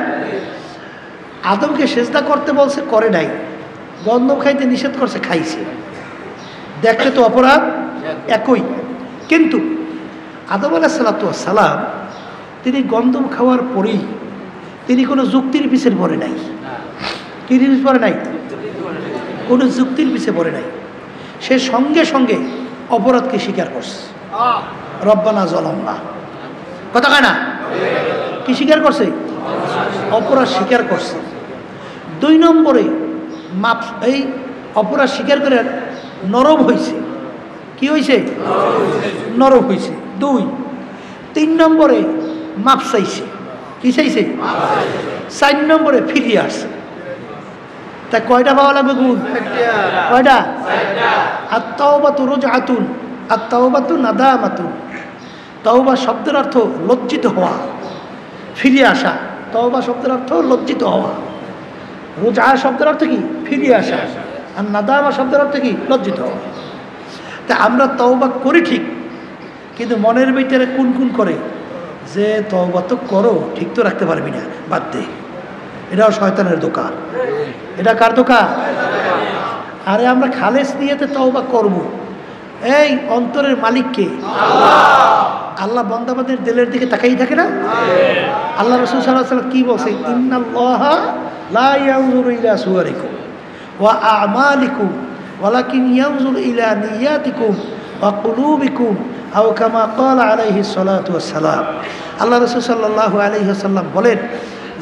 আদমকে সেজদা করতে বলছে, করে নাই। গন্ধম খাইতে নিষেধ করছে, খাইছে। দেখতে তো অপরাধ একই, কিন্তু আদম আলাইহিস সালাতু ওয়াস সালাম তিনি গন্ধম খাওয়ার পরেই তিনি কোনো যুক্তির পিছে পড়ে নাই। কি জিনিস পড়ে নাই? কোনো যুক্তির পিছে পড়ে নাই। সে সঙ্গে সঙ্গে অপরাধকে স্বীকার করছে। রব্বানা যালামনা, কথা কয় না? কি স্বীকার করছে? অপরাধ স্বীকার করছে। 2 নম্বরে মাপ, এই অপরাধ স্বীকার করে নরম হয়েছে। কি হয়েছে? নরম হয়েছে। 2। 3 নম্বরে মাপ চাইছে। কি চাইছে? 4 নম্বরে ফিরিয়ে আসছে। তা কয়টা পাওয়া লাগবে গুণ? কয়টা? আত-তাওবাতু রুজআতুন, আত-তাওবাতু নাদামাতুন। তওবা শব্দের অর্থ লজ্জিত হওয়া, ফিরে আসা। তওবা শব্দের অর্থ লজ্জিত হওয়া। রুজআ শব্দের অর্থ কি? ফিরে আসা। আর নাদামা শব্দের অর্থ কি? লজ্জিত হওয়া। তা আমরা তওবা করি ঠিক, কিন্তু মনের ভিতরে কুন করে যে তওবা তো করো, ঠিক তো রাখতে পারবি না, বাদ দে। এটাও শয়তানের দোকান। এটা কার দোকান? আরে আমরা খালেস নিয়েতে তওবা করব। এই অন্তরের মালিককে আল্লাহ বান্দাবাদের দিলের দিকে তাকাই থাকে না? আল্লাহ রাসূল সাল্লাল্লাহু আলাইহি ওয়াসাল্লাম কি বলছে? ইন্নাল্লাহা লা ইয়ানজুরু ইলা সুওয়ারিকুম ওয়া আমালিকুম ওয়ালাকিন ইয়ানজুরু ইলা নিয়াতিকুম ওয়া কুলুবিকুম আও কামা ক্বালা আলাইহিস সালাতু ওয়াস সালাম। আল্লাহ রাসূল সাল্লাল্লাহু আলাইহি ওয়াসাল্লাম বলেন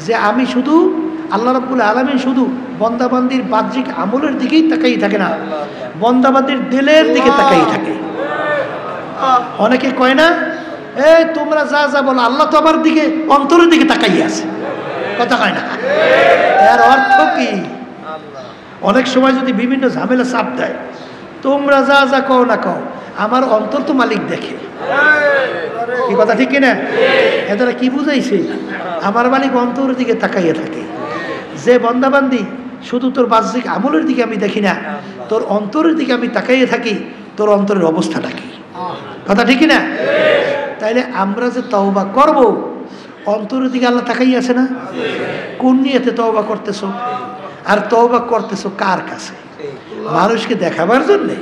যে আমি শুধু আল্লাহ রাব্বুল আলামিন শুধু বন্দাবান্দির বাহ্যিক আমলের দিকেই তাকাই থাকে না, বন্দাবান্দির দিলের দিকে তাকাই থাকে। অনেকে কয় না, এই তোমরা যা যা বলো, আল্লাহ তো আমার দিকে অন্তরের দিকে তাকাই আছে, কথা কয় না। এর অর্থ কি? অনেক সময় যদি বিভিন্ন ঝামেলা চাপ দেয়, তোমরা যা যা কও না কও, আমার অন্তর তো মালিক দেখে। কি কথা ঠিক কিনা? এরা কি বুঝাইছে? আমার মালিক অন্তরের দিকে তাকাইয়ে থাকে। যে বন্দাবান্দি শুধু তোর বাহ্যিক আমলের দিকে আমি দেখি না, তোর অন্তরের দিকে আমি তাকাইয়ে থাকি, তোর অন্তরের অবস্থাটা কি? কথা ঠিক না? তাইলে আমরা যে তওবা করব, অন্তরের দিকে আল্লাহ তাকাই আছে না? কোন নিয়তে তওবা করতেছো? আর তওবা করতেছো কার কাছে? মানুষকে দেখাবার জন্যে?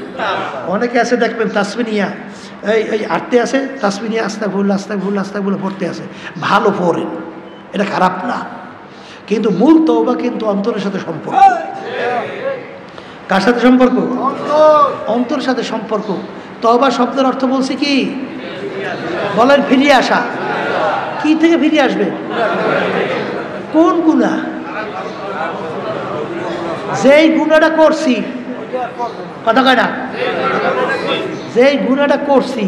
অনেকে আছে দেখবেন তাসবিহ নিয়া এই আটতে আছে, তাসবিহ নিয়ে আস্তাগফিরুল্লাহ আস্তাগফিরুল্লাহ আস্তাগফিরুল্লাহ পড়তে আছে। ভালো পড়েন, এটা খারাপ না, কিন্তু মূল তওবা কিন্তু অন্তরের সাথে সম্পর্ক। কার সাথে সম্পর্ক? অন্তরের সাথে সম্পর্ক। তওবা শব্দের অর্থ বলছি কি? বলেন, ফিরিয়ে আসা। কি থেকে ফিরিয়ে আসবে? কোন গুনাহ? যেই গুনাহটা করছি, কথা কয় না, যেই গুনাহটা করছি,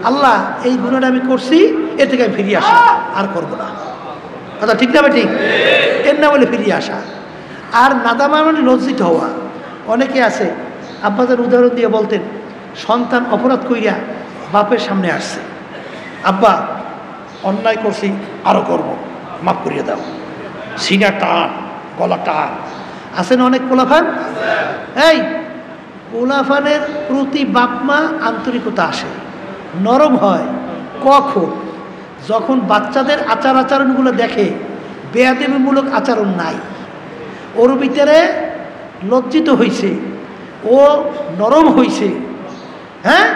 আল্লাহ এই গুনাহটা আমি করছি, এ থেকে আমি ফিরিয়ে আসা, আর করবো না। কথা ঠিক না? ঠিক। এর না বলে ফিরিয়ে আসা। আর নাদামা মানে লজ্জিত হওয়া। অনেকে আছে, আব্বাদের উদাহরণ দিয়ে বলতেন, সন্তান অপরাধ কইরা বাপের সামনে আসছে, আব্বা অন্যায় করছি, আরও করবো, মাফ করিয়ে দাও। সিনা টান, গলা টান। আছে না অনেক পোলাফান? এই পোলাফানের প্রতি বাপমা আন্তরিকতা আসে, নরম হয় কখন? যখন বাচ্চাদের আচার আচরণগুলো দেখে বেয়াদবিমূলক আচরণ নাই, ওর ভিতরে লজ্জিত হয়েছে, ও নরম হয়েছে, হ্যাঁ,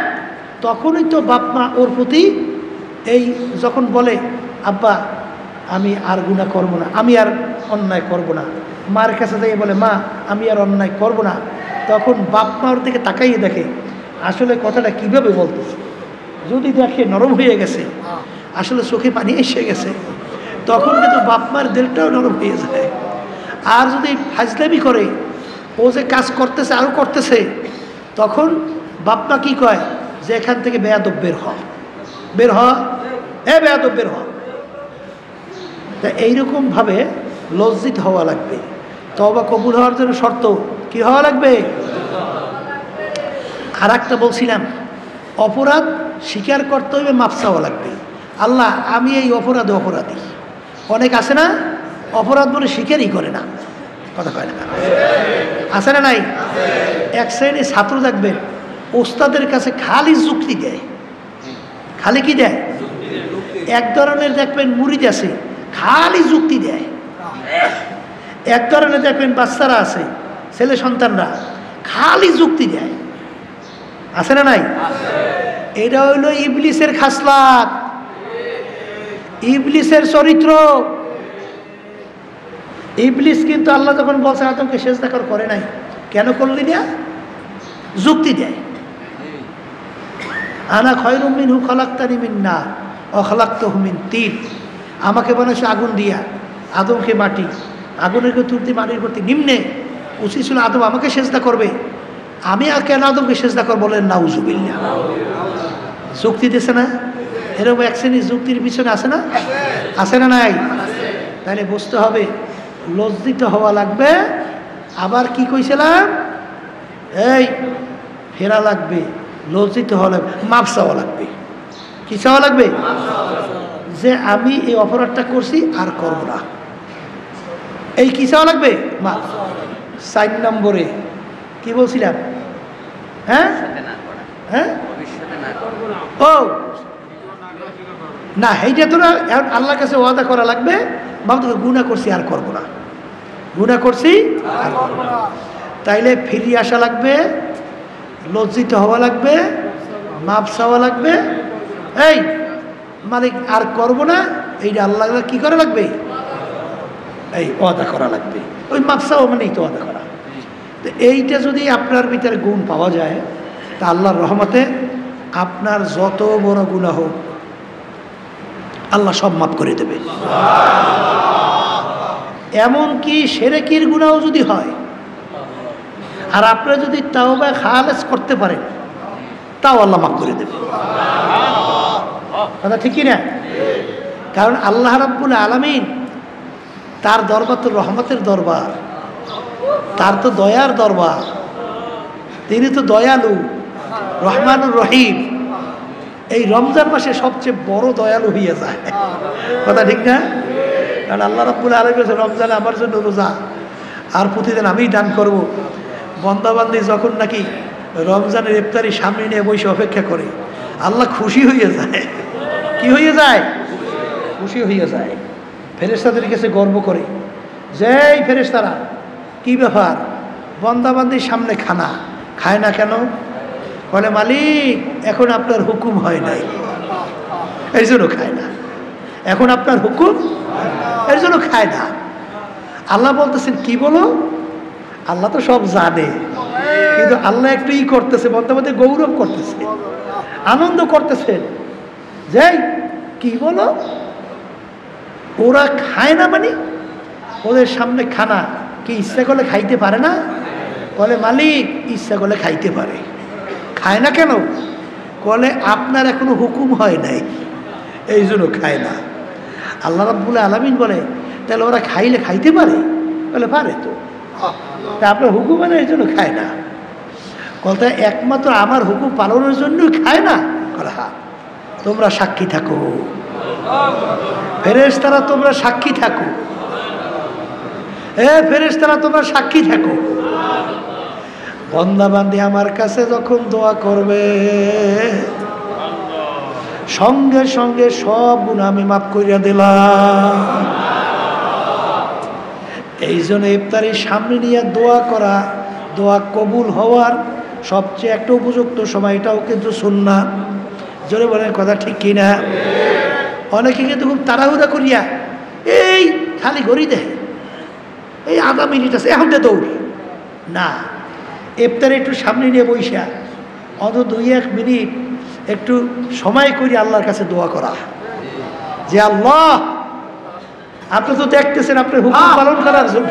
তখনই তো বাপমা ওর প্রতি এই যখন বলে, আব্বা আমি আর গুনাহ করব না, আমি আর অন্যায় করব না, মার কাছে যাই বলে, মা আমি আর অন্যায় করব না, তখন বাপমা ওর দিকে তাকাইয়ে দেখে আসলে কথাটা কিভাবে বলতেছে। যদি দেখে নরম হয়ে গেছে, আসলে চোখে পানি এসে গেছে, তখন কিন্তু বাপমার দিলটাও নরম হয়ে যায়। আর যদি ফাজলামি করে, ও যে কাজ করতেছে আরও করতেছে, তখন বাপমা কি কয় যে এখান থেকে বেয়াদব বের হ, বের হ, এ বেয়াদব বের হ। তা এইরকমভাবে লজ্জিত হওয়া লাগবে। তওবা কবুল হওয়ার জন্য শর্ত কি হওয়া লাগবে? আর একটা বলছিলাম, অপরাধ স্বীকার করতে হবে, মাফ চাওয়া লাগবে। আল্লাহ আমি এই অপরাধে অপরাধী। অনেক আছে না, অপরাধ বলে স্বীকারই করে না, কথা কয় না, আছে না নাই? এক শ্রেণীর ছাত্র দেখবেন ওস্তাদের কাছে খালি যুক্তি দেয়, খালি কি দেয়? এক ধরনের দেখবেন মুরিদ আছে, খালি যুক্তি দেয়। এক ধরনের দেখবেন বাচ্চারা আছে, ছেলে সন্তানরা, খালি যুক্তি দেয়, আছে না নাই? এটা হইল ইবলিসের খাসলাত, ইবলিসের চরিত্র। ইবলিস কিন্তু আল্লাহ যখন বলছে আদমকে সেজদা কর, করে নাই, কেন করলি না? যুক্তি দেয়। আনা খয়রুম মিনহু খলাকতানি মিন নার ওয়া খলাকতাহু মিন তিন। আমাকে বানাইছো আগুন দিয়া, আদমকে মাটি, আগুনের তুলতে মাটির প্রতি নিম্নে, উচিত ছিল আদম আমাকে সেজদা করবে, আমি আর কেন আদমকে সেজদা করবো? বলেন নাউজুবিল্লাহ। যুক্তি দিছে না? এরকম এক শ্রেণীর যুক্তির পিছনে আছে না, আছে না নাই? তাহলে বুঝতে হবে লজ্জিত হওয়া লাগবে। আবার কি কইছিলাম? এই ফেরা লাগবে, লজ্জিত হওয়া লাগবে, মাপ চাওয়া লাগবে। কি চাওয়া লাগবে? যে আমি এই অপরাধটা করছি আর করব না, এই কি চাওয়া লাগবে? মাপ। 4 নম্বরে কি বলছিলাম? হ্যাঁ হ্যাঁ, ও না, এইটা তো না, আল্লাহর কাছে ওয়াদা করা লাগবে, বাবা তোকে গুনাহ করছি আর করবো না, গুনাহ করছি আর করব না। তাইলে ফিরিয়ে আসা লাগবে, লজ্জিত হওয়া লাগবে, মাপ চাওয়া লাগবে, এই মালিক আর করব না, এইটা আল্লাহ কি করা লাগবে, এই ওয়াদা করা লাগবে। ওই মাপ চাওয়া মানেই তো ওয়াদা করা। তো এইটা যদি আপনার ভিতরে গুণ পাওয়া যায়, তা আল্লাহর রহমতে আপনার যত বড় গুনাহ হোক আল্লাহ সব মাফ করে দেবে। এমনকি শিরকের গুনাহ যদি হয় আর আপনি যদি তাওবা খালেস করতে পারেন, তাও আল্লাহ মাফ করে দেবে। কথা ঠিকই না? কারণ আল্লাহ রাব্বুল আলামিন, তার দরবার তো রহমতের দরবার, তার তো দয়ার দরবার, তিনি তো দয়ালু, রহমানুর রহিম। এই রমজান মাসে সবচেয়ে বড় দয়ালু হয়ে যায়। কথা ঠিক না? কারণ আল্লাহ রাব্বুল আলামিন বলেছেন, রমজানে আমার জন্য রোজা, আর প্রতিদিন আমিই দান করব। বন্দাবান্দি যখন নাকি রমজানের ইফতারি সামনে নিয়ে বসে অপেক্ষা করে, আল্লাহ খুশি হয়ে যায়। কি হয়ে যায়? খুশি হয়ে যায়। ফেরেশতাদের কাছে গর্ব করে যে, এই ফেরেশতারা, কি ব্যাপার, বন্দাবান্দির সামনে খানা খায় না কেন? বলে, মালিক এখন আপনার হুকুম হয় নাই, এই জন্য খায় না। এখন আপনার হুকুম, এর জন্য খায় না। আল্লাহ বলতেছেন, কি বলো? আল্লাহ তো সব জানে, কিন্তু আল্লাহ একটু করতেছে, বন্দাবান্দি গৌরব করতেছে, আনন্দ করতেছেন যে, কি বলো, ওরা খায় না মানে ওদের সামনে খানা কি ইচ্ছা করলে খাইতে পারে না? বলে, মালিক ইচ্ছা করলে খাইতে পারে। খায় না কেন? বলে, আপনার এখনো হুকুম হয় নাই, এই জন্য খায় না। আল্লাহ রাব্বুল আলামিন বলে, তাহলে ওরা খাইলে খাইতে পারে? বলে, পারে তো, তা আপনার হুকুম হয় না, এই জন্য খায় না। বলতে, একমাত্র আমার হুকুম পালনের জন্যই খায় না? বলে, হ্যাঁ। তোমরা সাক্ষী থাকো ফেরেশতারা, তোমরা সাক্ষী থাকো, ফেরেশতারা তোমরা সাক্ষী থাকো। বন্দাবান্দি আমার কাছে যখন দোয়া করবে, সঙ্গে সঙ্গে সব গুনাহ আমি মাফ করিয়া দিলাম। এই জন্য ইফতারির সামনে নিয়ে দোয়া করা, দোয়া কবুল হওয়ার সবচেয়ে একটা উপযুক্ত সময়, এটাও কিন্তু সুন্নাত। জোরে বলেন, কথা ঠিক কিনা? অনেকে কিন্তু খুব তাড়াহুড়া করিয়া এই খালি ঘড়ি দেয়, এই আধা মিনিট আছে, এখন দৌড় না। ইফতারে একটু সামনে নিয়ে বইসা অত 2-1 মিনিট একটু সময় করে আল্লাহর কাছে দোয়া করা, যে আল্লাহ আপনি তো দেখতেছেন আপনার হুকুম পালন করার জন্য,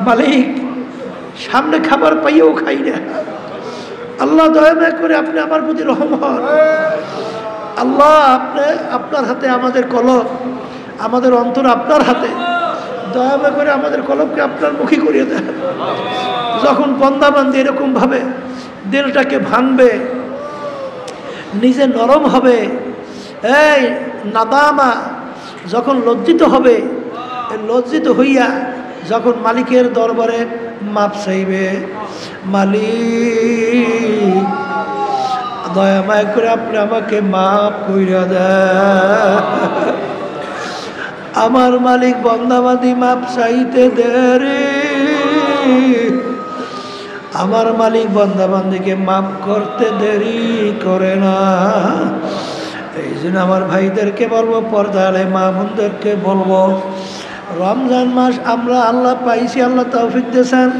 মালিক সামনে খাবার পাইয়েও খাই না, আল্লাহ দয়া করে আপনি আমার প্রতি রহম হন। আল্লাহ আপনি, আপনার হাতে আমাদের কলব, আমাদের অন্তর আপনার হাতে, দয়া করে আমাদের কলবকে আপনার মুখী করিয়ে দেন। যখন বন্দাবান্দি এরকম ভাবে দিলটাকে ভাঙবে, নিজে নরম হবে, এই নাদামা যখন লজ্জিত হবে, লজ্জিত হইয়া যখন মালিকের দরবারে মাপ চাইবে, মালিক দয়া মায়া করে আপনি আমাকে মাফ কইরা দেন, আমার মালিক বন্দাবান্দি মাপ চাইতে দেরি, আমার মালিক বন্দাবান্দিকে মাফ করতে দেরি করে না। এই জন্য আমার ভাইদেরকে বলবো, পর্দালে মা বোনদেরকে বলবো, রমজান মাস আমরা আল্লাহ পাইছি, আল্লাহ তৌফিক দিয়েছেন,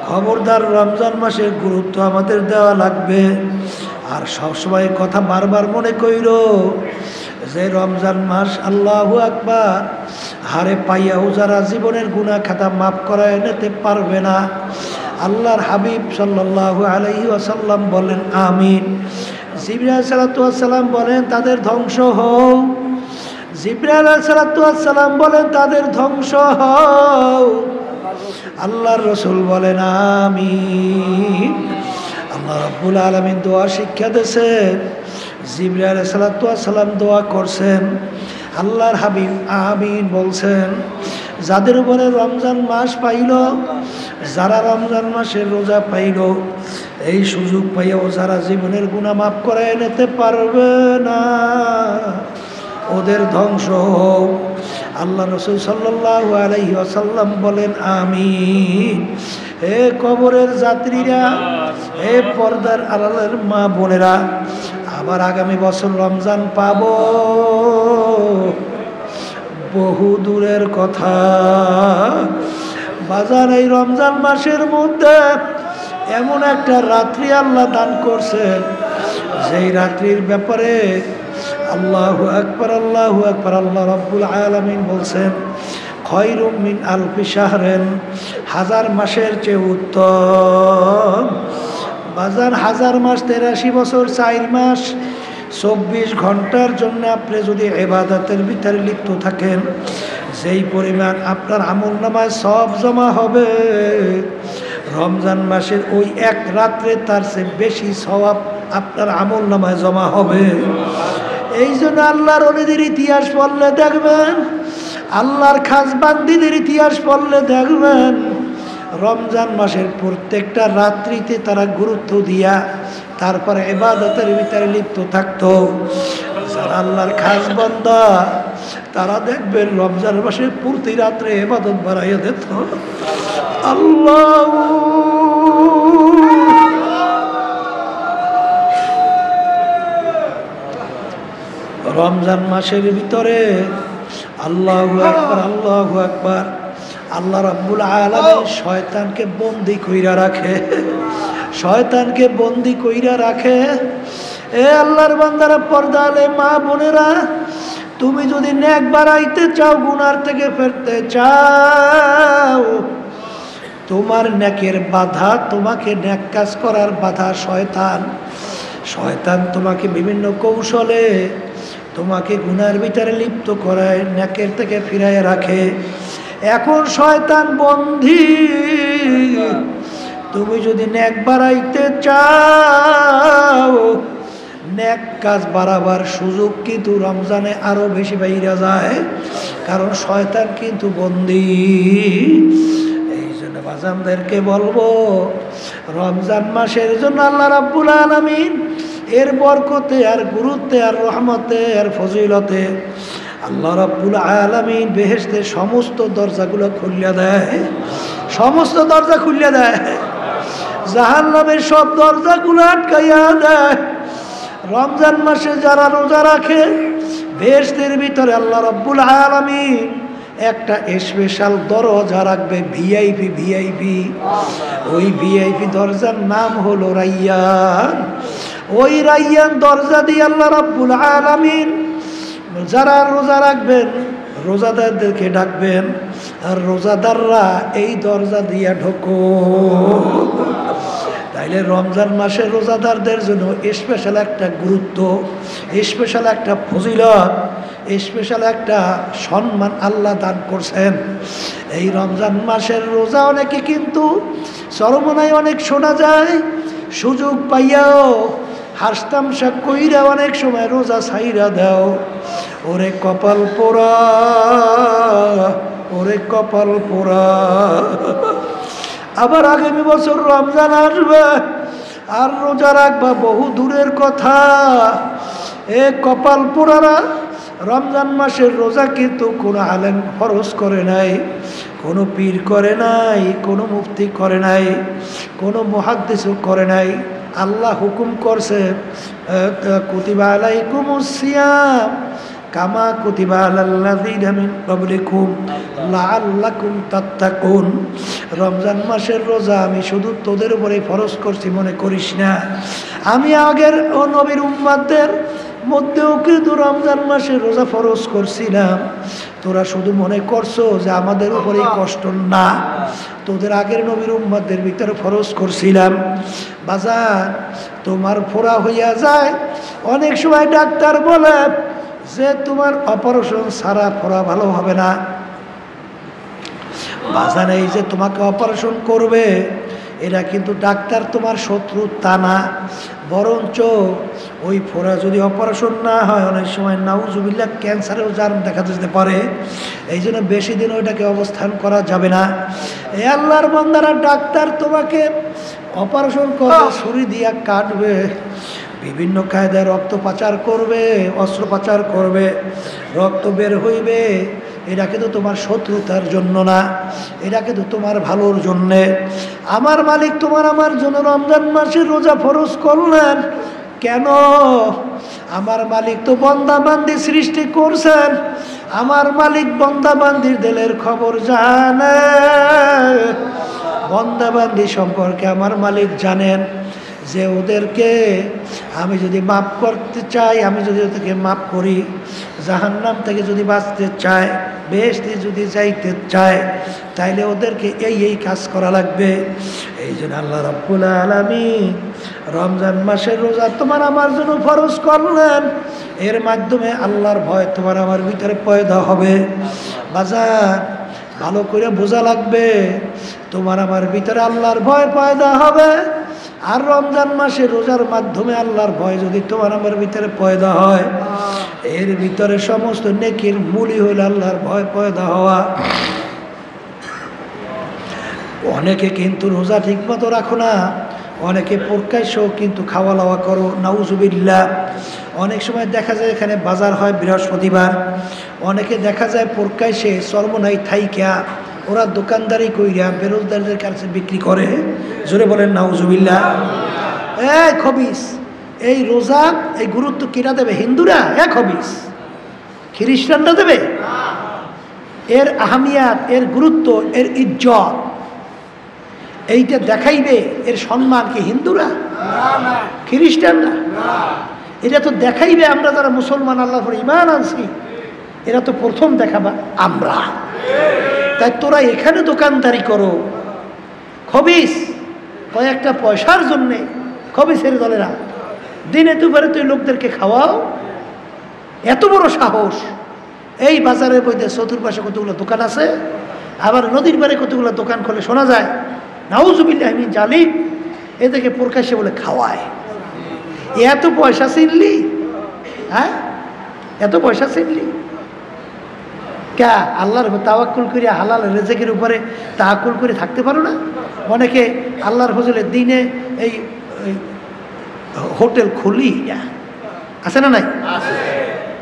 খবরদার রমজান মাসের গুরুত্ব আমাদের দেওয়া লাগবে। আর সবসময় কথা বারবার মনে কইরো যে রমজান মাস আল্লাহু আকবার হারে পাইয়াও যারা জীবনের গুনাহ খাতা মাফ করায় নিতে পারবে না, আল্লাহর হাবিব সাল্লাল্লাহু আলাইহি ওয়াসাল্লাম বলেন আমিন। জিবরাইল আলাইহিস সালাতু ওয়াস সালাম বলেন তাদের ধ্বংস হোক, জিবরাইল আলাইহিস সালাতু ওয়াস সালাম বলেন তাদের ধ্বংস হোক, আল্লাহর রাসূল বলেন আমিন। আল্লাহ রাব্বুল আলামিন দোয়া শিক্ষা দিয়েছেন, জিবরাইল আলাইহিস সালাতু ওয়াস সালাম দোয়া করছেন, আল্লাহর হাবিব আমিন বলছেন। যাদের উপরে রমজান মাস পাইল, যারা রমজান মাসের রোজা পাইল, এই সুযোগ পাইয়াও যারা জীবনের গুনাহ মাফ করায় নিতে পারবে না, ওদের ধ্বংস হোক। আল্লাহ রাসূল সাল্লাল্লাহু আলাইহি ওয়াসাল্লাম বলেন আমিন। হে কবরের যাত্রীরা, হে পর্দার আড়ালের মা বোনেরা, আবার আগামী বছর রমজান পাবো, বহু দূরের কথা। বাজার এই রমজান মাসের মধ্যে এমন একটা রাত্রি আল্লাহ দান করছেন, যেই রাত্রির ব্যাপারে আল্লাহু আকবার, আল্লাহু আকবার, আল্লাহ রাব্বুল আলামিন বলছেন খায়রুম মিন আলফি শাহরিন, হাজার মাসের চেয়ে উত্তম। বাজার হাজার মাস 83 বছর 4 মাস 24 ঘন্টার জন্য আপনি যদি ইবাদতের ভিতরে লিপ্ত থাকেন, যেই পরিমাণ আপনার আমলনামায় সব জমা হবে, রমজান মাসের ওই এক রাত্রে তার চেয়ে বেশি সওয়াব আপনার আমলনামায় জমা হবে। এই জন্য আল্লাহর ওলিদের ইতিহাস পড়লে দেখবেন, আল্লাহর খাস বান্দীদের ইতিহাস পড়লে দেখবেন, রমজান মাসের প্রত্যেকটা রাত্রিতে তারা গুরুত্ব দিয়া তারপরে ইবাদতের ভিতরে লিপ্ত থাকতো। যারা আল্লাহর খাস বান্দা তারা দেখবেন রমজান মাসে প্রতি রাত্রে ইবাদত বাড়াইয়া দিত। আল্লাহ রমজান মাসের ভিতরে আল্লাহু আকবার, আল্লাহু আকবার, আল্লাহ রাব্বুল আলামিন শয়তানকে বন্দী কইরা রাখে, শয়তানকে বন্দী কইরা রাখে। এ আল্লাহর বান্দারা, পর্দালে মা বোনেরা, তুমি যদি নেক বাড়াইতে চাও, গুনার থেকে ফিরতে চাও, তোমার নেকের বাধা, তোমাকে নেক কাজ করার বাধা শয়তান। শয়তান তোমাকে বিভিন্ন কৌশলে তোমাকে গুনার ভিতরে লিপ্ত করায়, নেকের থেকে ফিরায় রাখে। এখন শয়তান বন্দী, তুমি যদি নেক বাড়াইতে চাও, নেক কাজ বাড়াবার সুযোগ কিন্তু রমজানে আরো বেশি বাইরে যায়, কারণ শয়তান কিন্তু বন্দী। এই জন্য বাজানদেরকে বলবো, রমজান মাসের জন্য আল্লাহ রাব্বুল আলামিন এর বরকতে আর গুরুত্বে আর রহমতে আর ফজিলতে আল্লাহ রাব্বুল আলামিন বেহেশতের সমস্ত দরজাগুলো খুলিয়া দেয়, সমস্ত দরজা খুলিয়া দেয়, জাহান্নামের সব দরজাগুলো আটকাইয়া দেয়। রমজান মাসে যারা রোজা রাখে, বেহেশতের ভিতরে আল্লাহ রাব্বুল আলামিন একটা স্পেশাল দরজা রাখবে, ভিআইপি, ভিআইপি। ওই ভিআইপি দরজার নাম হলো রাইয়ান। ওই রাইয়ান দরজা দিয়ে আল্লাহ রাব্বুল আলামিন যারা রোজা রাখবেন, রোজাদারদেরকে ডাকবেন, আর রোজাদাররা এই দরজা দিয়া ঢোকো। তাইলে রমজান মাসে রোজাদারদের জন্য স্পেশাল একটা গুরুত্ব, স্পেশাল একটা ফজিলত, স্পেশাল একটা সম্মান আল্লাহ দান করছেন। এই রমজান মাসের রোজা অনেকে কিন্তু চরমনায় অনেক শোনা যায়, সুযোগ পাইয়াও হাসতামশা কইরা অনেক সময় রোজা ছাইরা দাও। ওরে কপাল পোড়া, ওরে কপাল পোড়া। আবার আগামী বছর রমজান আসবে আর রোজা রাখবা বহু দূরের কথা। এ কপাল পোড়ারা, রমজান মাসের রোজা কিন্তু কোনো আলেম ফরজ করে নাই, কোনো পীর করে নাই, কোনো মুফতি করে নাই, কোনো মুহাদ্দিসও করে নাই। আল্লাহ হুকুম করছে, কুতিবা আলাইকুমুস সিয়াম কামা কুতিবা আলাল্লাযীনা মিন ক্বাবলিকুম লাআল্লাকুম তাত্তাকুন। রমজান মাসের রোজা আমি শুধু তোদের উপরেই ফরজ করছি মনে করিস না, আমি আগের ও নবীর উম্মতদের মধ্যেও কিন্তু রমজান মাসে রোজা ফরজ করছিলাম। তোরা শুধু মনে করছো যে আমাদের উপরেই কষ্ট, না, তোদের আগের নবীর উম্মতদের ভিতরে ফরজ করছিলাম। বাজার তোমার ফোড়া হইয়া যায়, অনেক সময় ডাক্তার বলে যে তোমার অপারেশন ছাড়া ফোড়া ভালো হবে না। বাজার এই যে তোমাকে অপারেশন করবে, এরা কিন্তু ডাক্তার তোমার শত্রু তা না, বরঞ্চ ওই ফোড়া যদি অপারেশন না হয় অনেক সময় নাউজুবিল্লাহ ক্যান্সারেও জার্ম দেখা যেতে পারে। এই জন্য বেশি দিন ওইটাকে অবস্থান করা যাবে না। এ আল্লাহর বান্দারা, ডাক্তার তোমাকে অপারেশন করবে, ছুরি দিয়া কাটবে, বিভিন্ন কায়দায় রক্ত পাচার করবে, অস্ত্রোপচার করবে, রক্ত বের হইবে, এটা কিন্তু তোমার শত্রুতার জন্য না, এটা কিন্তু তোমার ভালোর জন্যে। আমার মালিক তোমার আমার জন্য রমজান মাসের রোজা ফরজ করলেন কেন? আমার মালিক তো বন্দাবান্দি সৃষ্টি করছেন, আমার মালিক বন্দাবান্দির দিলের খবর জানে, বন্দাবান্দি সম্পর্কে আমার মালিক জানেন যে ওদেরকে আমি যদি মাফ করতে চাই, আমি যদি ওদেরকে মাফ করি, জাহান্নাম থেকে যদি বাঁচতে চায়, বেহেশতে যদি যাইতে চায়, তাইলে ওদেরকে এই কাজ করা লাগবে। এই জন্য আল্লাহ রাব্বুল আলামিন রমজান মাসের রোজা তোমার আমার জন্য ফরজ করলেন। এর মাধ্যমে আল্লাহর ভয় তোমার আমার ভিতরে পয়দা হবে। বাজার ভালো করে বোঝা লাগবে, তোমার আমার ভিতরে আল্লাহর ভয় পয়দা হবে। আর রমজান মাসে রোজার মাধ্যমে আল্লাহর ভয় যদি তোমার আমার ভিতরে পয়দা হয়, এর ভিতরে সমস্ত নেকির মূলই হইল আল্লাহর ভয় পয়দা হওয়া। অনেকে কিন্তু রোজা ঠিক মতো রাখো না, অনেকে প্রকাশ্যেও কিন্তু খাওয়া দাওয়া করো, নাউজুবিল্লাহ। অনেক সময় দেখা যায় এখানে বাজার হয় বৃহস্পতিবার, অনেকে দেখা যায় প্রকাশ্যে চর্মনাই থাইকা ওরা দোকানদারি কইরা বেরোজগারদের কাছে বিক্রি করে। জোরে বলেন নাউজুবিল্লাহ। এই খবিস, এই রোজা এই গুরুত্ব কিনা দেবে? হিন্দুরা? খবিস খ্রিস্টানরা দেবে? এর আহমিয়াত, এর গুরুত্ব, এর ইজ্জত এইটা দেখাইবে, এর সম্মান কি হিন্দুরা? খ্রিস্টানরা? এটা তো দেখাইবে আমরা যারা মুসলমান, আল্লাহর উপর ঈমান আনছি, এরা তো প্রথম দেখাবা আমরা। তাই তোরা এখানে দোকানদারি করো, খবিস কয়েকটা পয়সার জন্যে, খবিসের দলেরা দিনে দুপুরে তুই লোকদেরকে খাওয়াও, এত বড় সাহস! এই বাজারের মধ্যে চতুর্পাশে কতগুলো দোকান আছে, আবার নদীর পাড়ে কতগুলো দোকান খুলে শোনা যায় নাউজুবিল্লাহ মিন জালিম, এদেরকে প্রকাশ্যে বলে খাওয়ায়। এত পয়সা চিনলি? হ্যাঁ, এত পয়সা চিনলি ক্যা? আল্লাহর তাওয়াক্কুল করিয়া হালাল রেজেকের উপরে তাওয়াক্কুল করে থাকতে পারো না? অনেকে আল্লাহর ফজলে দিনে এই হোটেল খুলি আছে না নাই?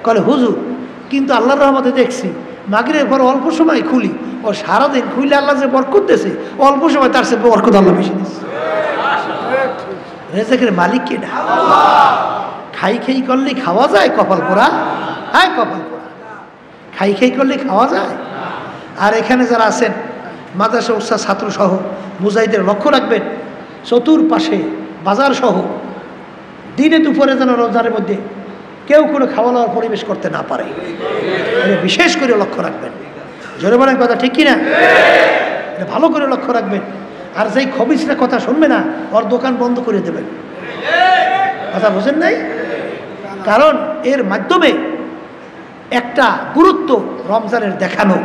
কলে হুজুর, কিন্তু আল্লাহর রহমতে দেখছি মাগরিবের পর অল্প সময় খুলি, ও সারাদিন খুইলে আল্লাহ যে বরকত দিয়েছে, অল্প সময় তার সে বরকত আল্লাহ বেশি দিচ্ছে। রেজেকের মালিক কে না? খাই খাই করলে খাওয়া যায়? কপাল পোড়া। হ্যাঁ, কপাল পোড়া। খাই খাই করলে খাওয়া যায়? আর এখানে যারা আছেন মাদ্রাসা উৎসাহ ছাত্র সহ মুজাহিদের লক্ষ্য রাখবেন, চতুর্পাশে বাজার সহ দিনে দুপুরে যেন রোজার মধ্যে কেউ কোনো খাওয়া দাওয়ার পরিবেশ করতে না পারে, বিশেষ করে লক্ষ্য রাখবেন। জোরে বলেন কথা ঠিক কিনা? এটা ভালো করে লক্ষ্য রাখবেন। আর যেই খবিসরা কথা শুনবে না, ওর দোকান বন্ধ করে দেবেন। কথা বোঝেন নাই? কারণ এর মাধ্যমে একটা গুরুত্ব রমজানের দেখানো,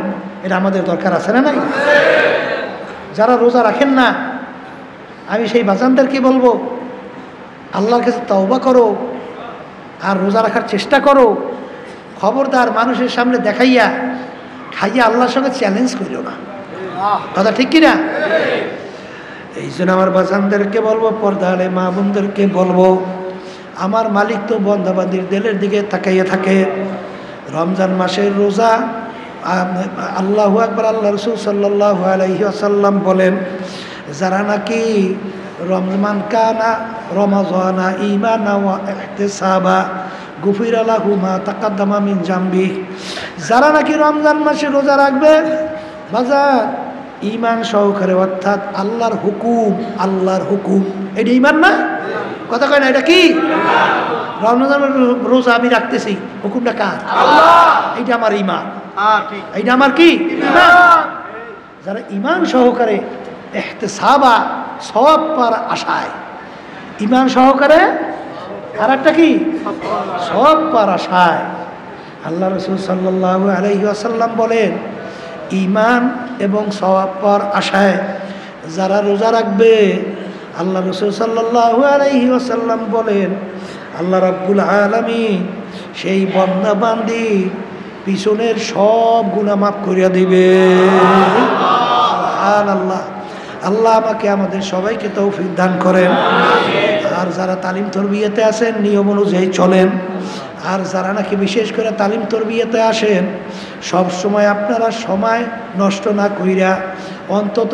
এটা আমাদের দরকার আছে না নাই? যারা রোজা রাখেন না, আমি সেই বাজানদেরকে বলবো, আল্লাহর কাছে তওবা করো আর রোজা রাখার চেষ্টা করো। খবরদার মানুষের সামনে দেখাইয়া খাইয়া আল্লাহর সঙ্গে চ্যালেঞ্জ করিও না। কথা ঠিক কিনা? এই জন্য আমার বাজানদেরকে বলবো, পর্দালে মা বোনদেরকে বলবো, আমার মালিক তো বন্দাবান্দির দিলের দিকে তাকাইয়া থাকে। রমজান মাসের রোজা, আল্লাহু আকবার, আল্লাহ রাসূল সাল্লাল্লাহু আলাইহি ওয়াসাল্লাম বলেন, যারা নাকি রমজান কানা রমাজানা ঈমানা ওয়া ইহতিসাবা গুফিরা লাহু মা তাকাদ্দামা মিন জামবি, যারা নাকি রমজান মাসে রোজা রাখবে বাজার ঈমান সহকারে, অর্থাৎ আল্লাহর হুকুম, এটা ঈমান না? কথা কয় না? এটা কি? রমজান রোজা আমি রাখতেছি, হুকুমটা কার? আল্লাহ। এইটা আমার ঈমান, এইটা আমার কি? ঈমান। যারা ঈমান সহকারে ইহতিসাবা, সওয়াব পাওয়ার আশায়, ঈমান সহকারে, আর একটা কি? সওয়াব পাওয়ার আশায়। আল্লাহ রাসূল সাল্লাল্লাহু আলাইহি ওয়াসাল্লাম বলেন, ঈমান এবং সওয়াব পাওয়ার আশায় যারা রোজা রাখবে, আল্লাহ রাসূল সাল্লাল্লাহু আলাইহি ওয়াসাল্লাম বলেন, আল্লাহ রাব্বুল আলামিন সেই বান্দা বান্দি পিছনের সব গুনাহ মাফ করিয়া দিবে। সুবহানাল্লাহ। আল্লাহ আমাকে আমাদের সবাইকে তৌফিক দান করেন। আর যারা তালিম তরবিয়াতে আছেন, নিয়ম অনুযায়ী চলেন। আর যারা নাকি বিশেষ করে তালিম তরবিয়াতে আসেন, সব সময় আপনারা সময় নষ্ট না কইরা অন্তত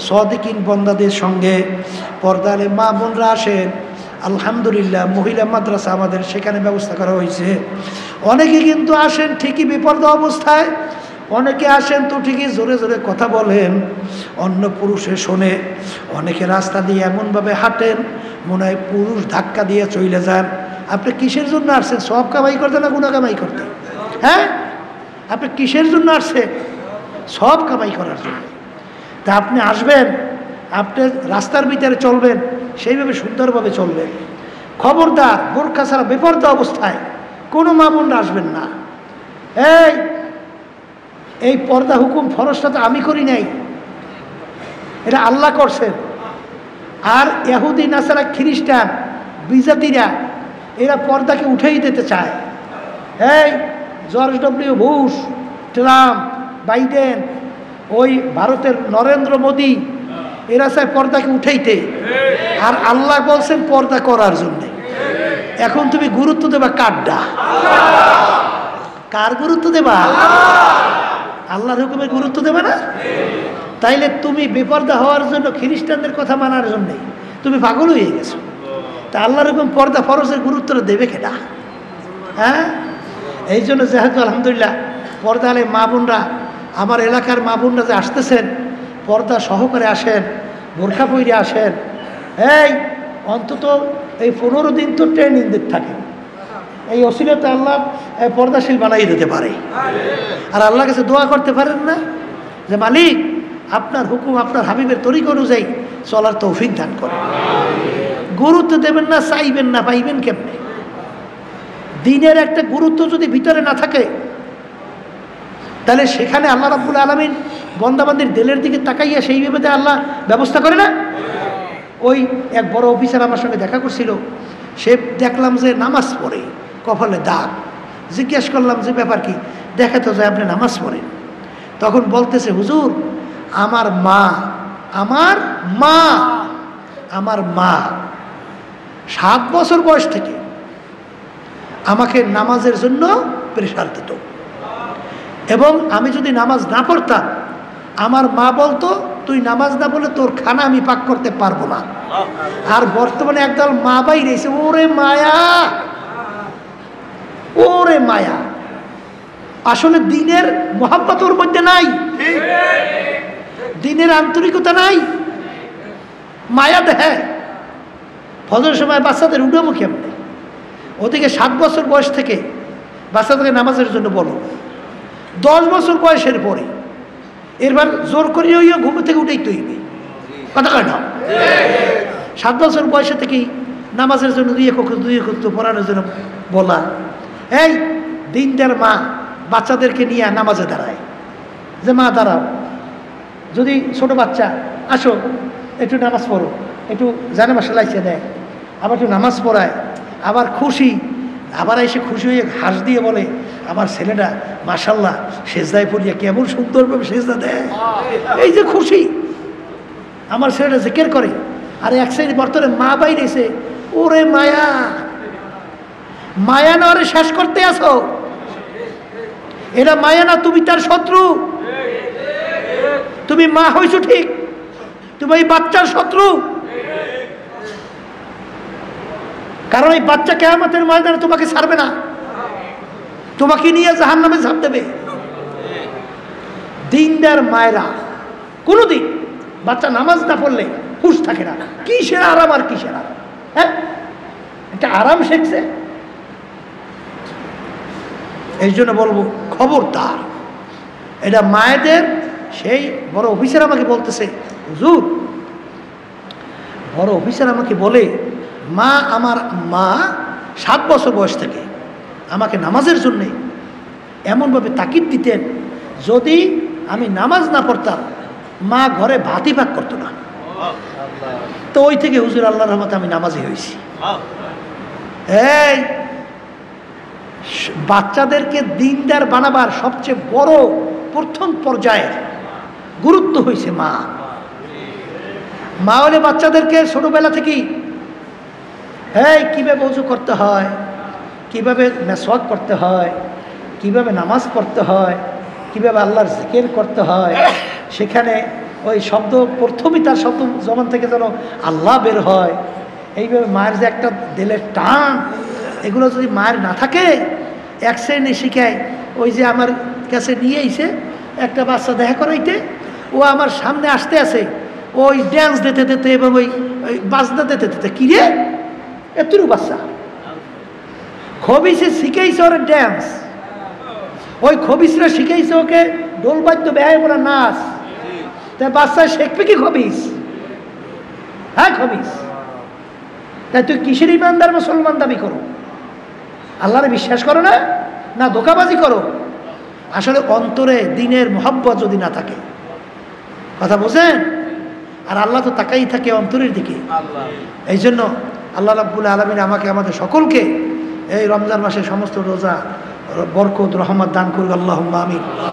সাদিকিন বন্দাদের সঙ্গে পর্দালে মা বোনরা আসেন। আলহামদুলিল্লাহ মহিলা মাদ্রাসা আমাদের সেখানে ব্যবস্থা করা হয়েছে। অনেকে কিন্তু আসেন ঠিকই বেপরদা অবস্থায়, অনেকে আসেন তো ঠিকই জোরে জোরে কথা বলেন, অন্য পুরুষে শোনে। অনেকে রাস্তা দিয়ে এমনভাবে হাঁটেন মনে হয় পুরুষ ধাক্কা দিয়ে চলে যান। আপনি কিসের জন্য আসছেন? সব কামাই করতে না গুনাহ কামাই করতে? হ্যাঁ, আপনি কিসের জন্য আসছেন? সব কামাই করার জন্য। তা আপনি আসবেন, আপনি রাস্তার ভিতরে চলবেন, সেইভাবে সুন্দরভাবে চলবেন। খবরদার বোরকা ছাড়া বেপরদা অবস্থায় কোনো মা বোনরা আসবেন না। এই পর্দা হুকুম ফরজটা তো আমি করি নাই, এটা আল্লাহ করছেন। আর ইহুদি নাসারা খ্রিস্টান বিজাতিরা এরা পর্দাকে উঠেই দিতে চায়। George W Bush, Trump, Biden, ওই ভারতের নরেন্দ্র মোদী, এরা চায় পর্দাকে উঠাইতে। আর আল্লাহ বলছেন পর্দা করার জন্যে। এখন তুমি গুরুত্ব দেবা কারডা? কার গুরুত্ব দেবা? আল্লাহর হুকুমে গুরুত্ব দেবে না? তাইলে তুমি বেপর্দা হওয়ার জন্য খ্রিস্টানদের কথা মানার জন্যে তুমি পাগল হয়ে গেছো। তা আল্লাহর হুকুম পর্দা ফরজের গুরুত্বটা দেবে কেটা? হ্যাঁ, এই জন্য যেহেতু আলহামদুলিল্লাহ পর্দা আলে মা বোনরা, আমার এলাকার মা বোনরা যে আসতেছেন, পর্দা সহকারে আসেন, বোরখা পইরে আসেন। অন্তত এই 15 দিন তো ট্রেনিং দিতে থাকে। এই অসিলাতে আল্লাহ পর্দাশীল বানাই দিতে পারে। আর আল্লাহর কাছে দোয়া করতে পারেন না যে মালিক আপনার হুকুম আপনার হাবিবের তরিকা অনুযায়ী চলার তৌফিক দান করে। গুরুত্ব দেবেন না, চাইবেন না, পাইবেন কেমনে? দিনের একটা গুরুত্ব যদি ভিতরে না থাকে তাহলে সেখানে আল্লাহ রাব্বুল আলামিন বন্দাবান্দির দিলের দিকে তাকাইয়া সেইভাবে আল্লাহ ব্যবস্থা করে না। ওই এক বড় অফিসার আমার সঙ্গে দেখা করছিল, সে দেখলাম যে নামাজ পড়ে, কপালে দাগ। জিজ্ঞেস করলাম যে ব্যাপার কি? দেখা তো যায় আপনি নামাজ পড়েন। তখন বলতেছে হুজুর আমার মা 7 বছর বয়স থেকে আমাকে নামাজের জন্য প্রেশার দিত, এবং আমি যদি নামাজ না পড়তাম আমার মা বলতো তুই নামাজ না পড়লে তোর খানা আমি পাক করতে পারবো না। আর বর্তমানে একদল মা বাইরেছে, ওরে মায়া, ওরে মায়া। আসলে দিনের মোহাব্বত ওর মধ্যে নাই, দিনের আন্তরিকতা নাই, মায়া দেহে। ফজরের সময় বাচ্চাদের উঠাবো কেমনে? ওদিকে 7 বছর বয়স থেকে বাচ্চাদেরকে নামাজের জন্য বলো, 10 বছর বয়সের পরে এরবার জোর করে হইয়া ঘুম থেকে উঠেই তৈরি কথা কয় না। 7 বছর বয়সে থেকেই নামাজের জন্য দুই একত্র পড়ানোর জন্য বলা। এই দিনটার মা বাচ্চাদেরকে নিয়ে নামাজে দাঁড়ায়, যে মা দাঁড়াও, যদি ছোট বাচ্চা আসো একটু নামাজ পড়ো, একটু জানে মাসা লাইছে দেয়, আবার একটু নামাজ পড়ায়, আবার খুশি, আবার এসে খুশি হয়ে হাস দিয়ে বলে আমার ছেলেটা মাশাল্লাহ সেজদায় পড়িয়া কেমন সুন্দরভাবে সেজদা দেয়। এই যে খুশি, আমার ছেলেটা জিকির করে। আর এক সাইড বর্তমানে মা বাইরে এসে ওরে মায়া, মায়া না ওরে শেষ করতে আসো। এটা মায়া না, তুমি তার শত্রু। তুমি মা হয়েছো ঠিক, তুমি এই বাচ্চার শত্রু। কারণ এই বাচ্চা কিয়ামতের ময়দানে তোমাকে ছাড়বে না, তোমাকে নিয়ে জাহান্নামে ঝাঁপ দেবে। দিনদার মায়েরা কোনোদিন বাচ্চা নামাজ না পড়লে হুঁশ থাকে না। কিসের আরাম আর কিসের আরাম? হ্যাঁ, একটা আরাম শেখছে। এই জন্য বলবো খবরদার, এটা মায়েদের। সেই বড় অফিসার আমাকে বলতেছে হুজুর, বড় অফিসার আমাকে বলে আমার মা 7 বছর বয়স থেকে আমাকে নামাজের জন্যে এমনভাবে তাকিদ দিতেন, যদি আমি নামাজ না পড়তাম মা ঘরে ভাতই ভাগ করতো না। তো ওই থেকে হুজুর আল্লাহর রহমতে আমি নামাজি হয়েছি। এই বাচ্চাদেরকে দিনদার বানাবার সবচেয়ে বড় প্রথম পর্যায়ে গুরুত্ব হয়েছে মা। মা হলে বাচ্চাদেরকে ছোটবেলা থেকেই কিভাবে ওযু করতে হয়, কিভাবে মেসওয়াক করতে হয়, কিভাবে নামাজ পড়তে হয়, কিভাবে আল্লাহর জিকির করতে হয়, সেখানে ওই শব্দ প্রথমই তার শব্দ জবান থেকে যেন আল্লাহ বের হয়, এইভাবে মায়ের যে একটা দিলের টান, এগুলো যদি মায়ের না থাকে, এক শ্রেণী শিখায়। ওই যে আমার কাছে নিয়ে এসে একটা বাচ্চা দেখা করাইতে, ও আমার সামনে আসতে আসে, ওই ড্যান্স দিতে দিতে এবং ওই বাজনা দিতে দিতে, কিরে এতটুকু বাচ্চা খবিসে শিখেছে ওর ড্যান্স, ওই খবিসরা শিখেছে ওকে ঢোলবাদ্য ব্যয় করা নাচ, তাই বাচ্চা শিখবে কি খবিস? হ্যাঁ খবিস। তাই তুই কিসের ইমানদার মুসলমান দাবি করো? আল্লাহরে বিশ্বাস করো না, না ধোঁকাবাজি করো? আসলে অন্তরে দিনের মোহাব্বত যদি না থাকে, কথা বোঝেন? আর আল্লাহ তো তাকাই থাকে অন্তরের দিকে। এই জন্য আল্লাহ রাব্বুল আলামিন আমাকে আমাদের সকলকে এই রমজান মাসে সমস্ত রোজা বরকত রহমত দান করুক, আল্লাহুম্মা আমিন।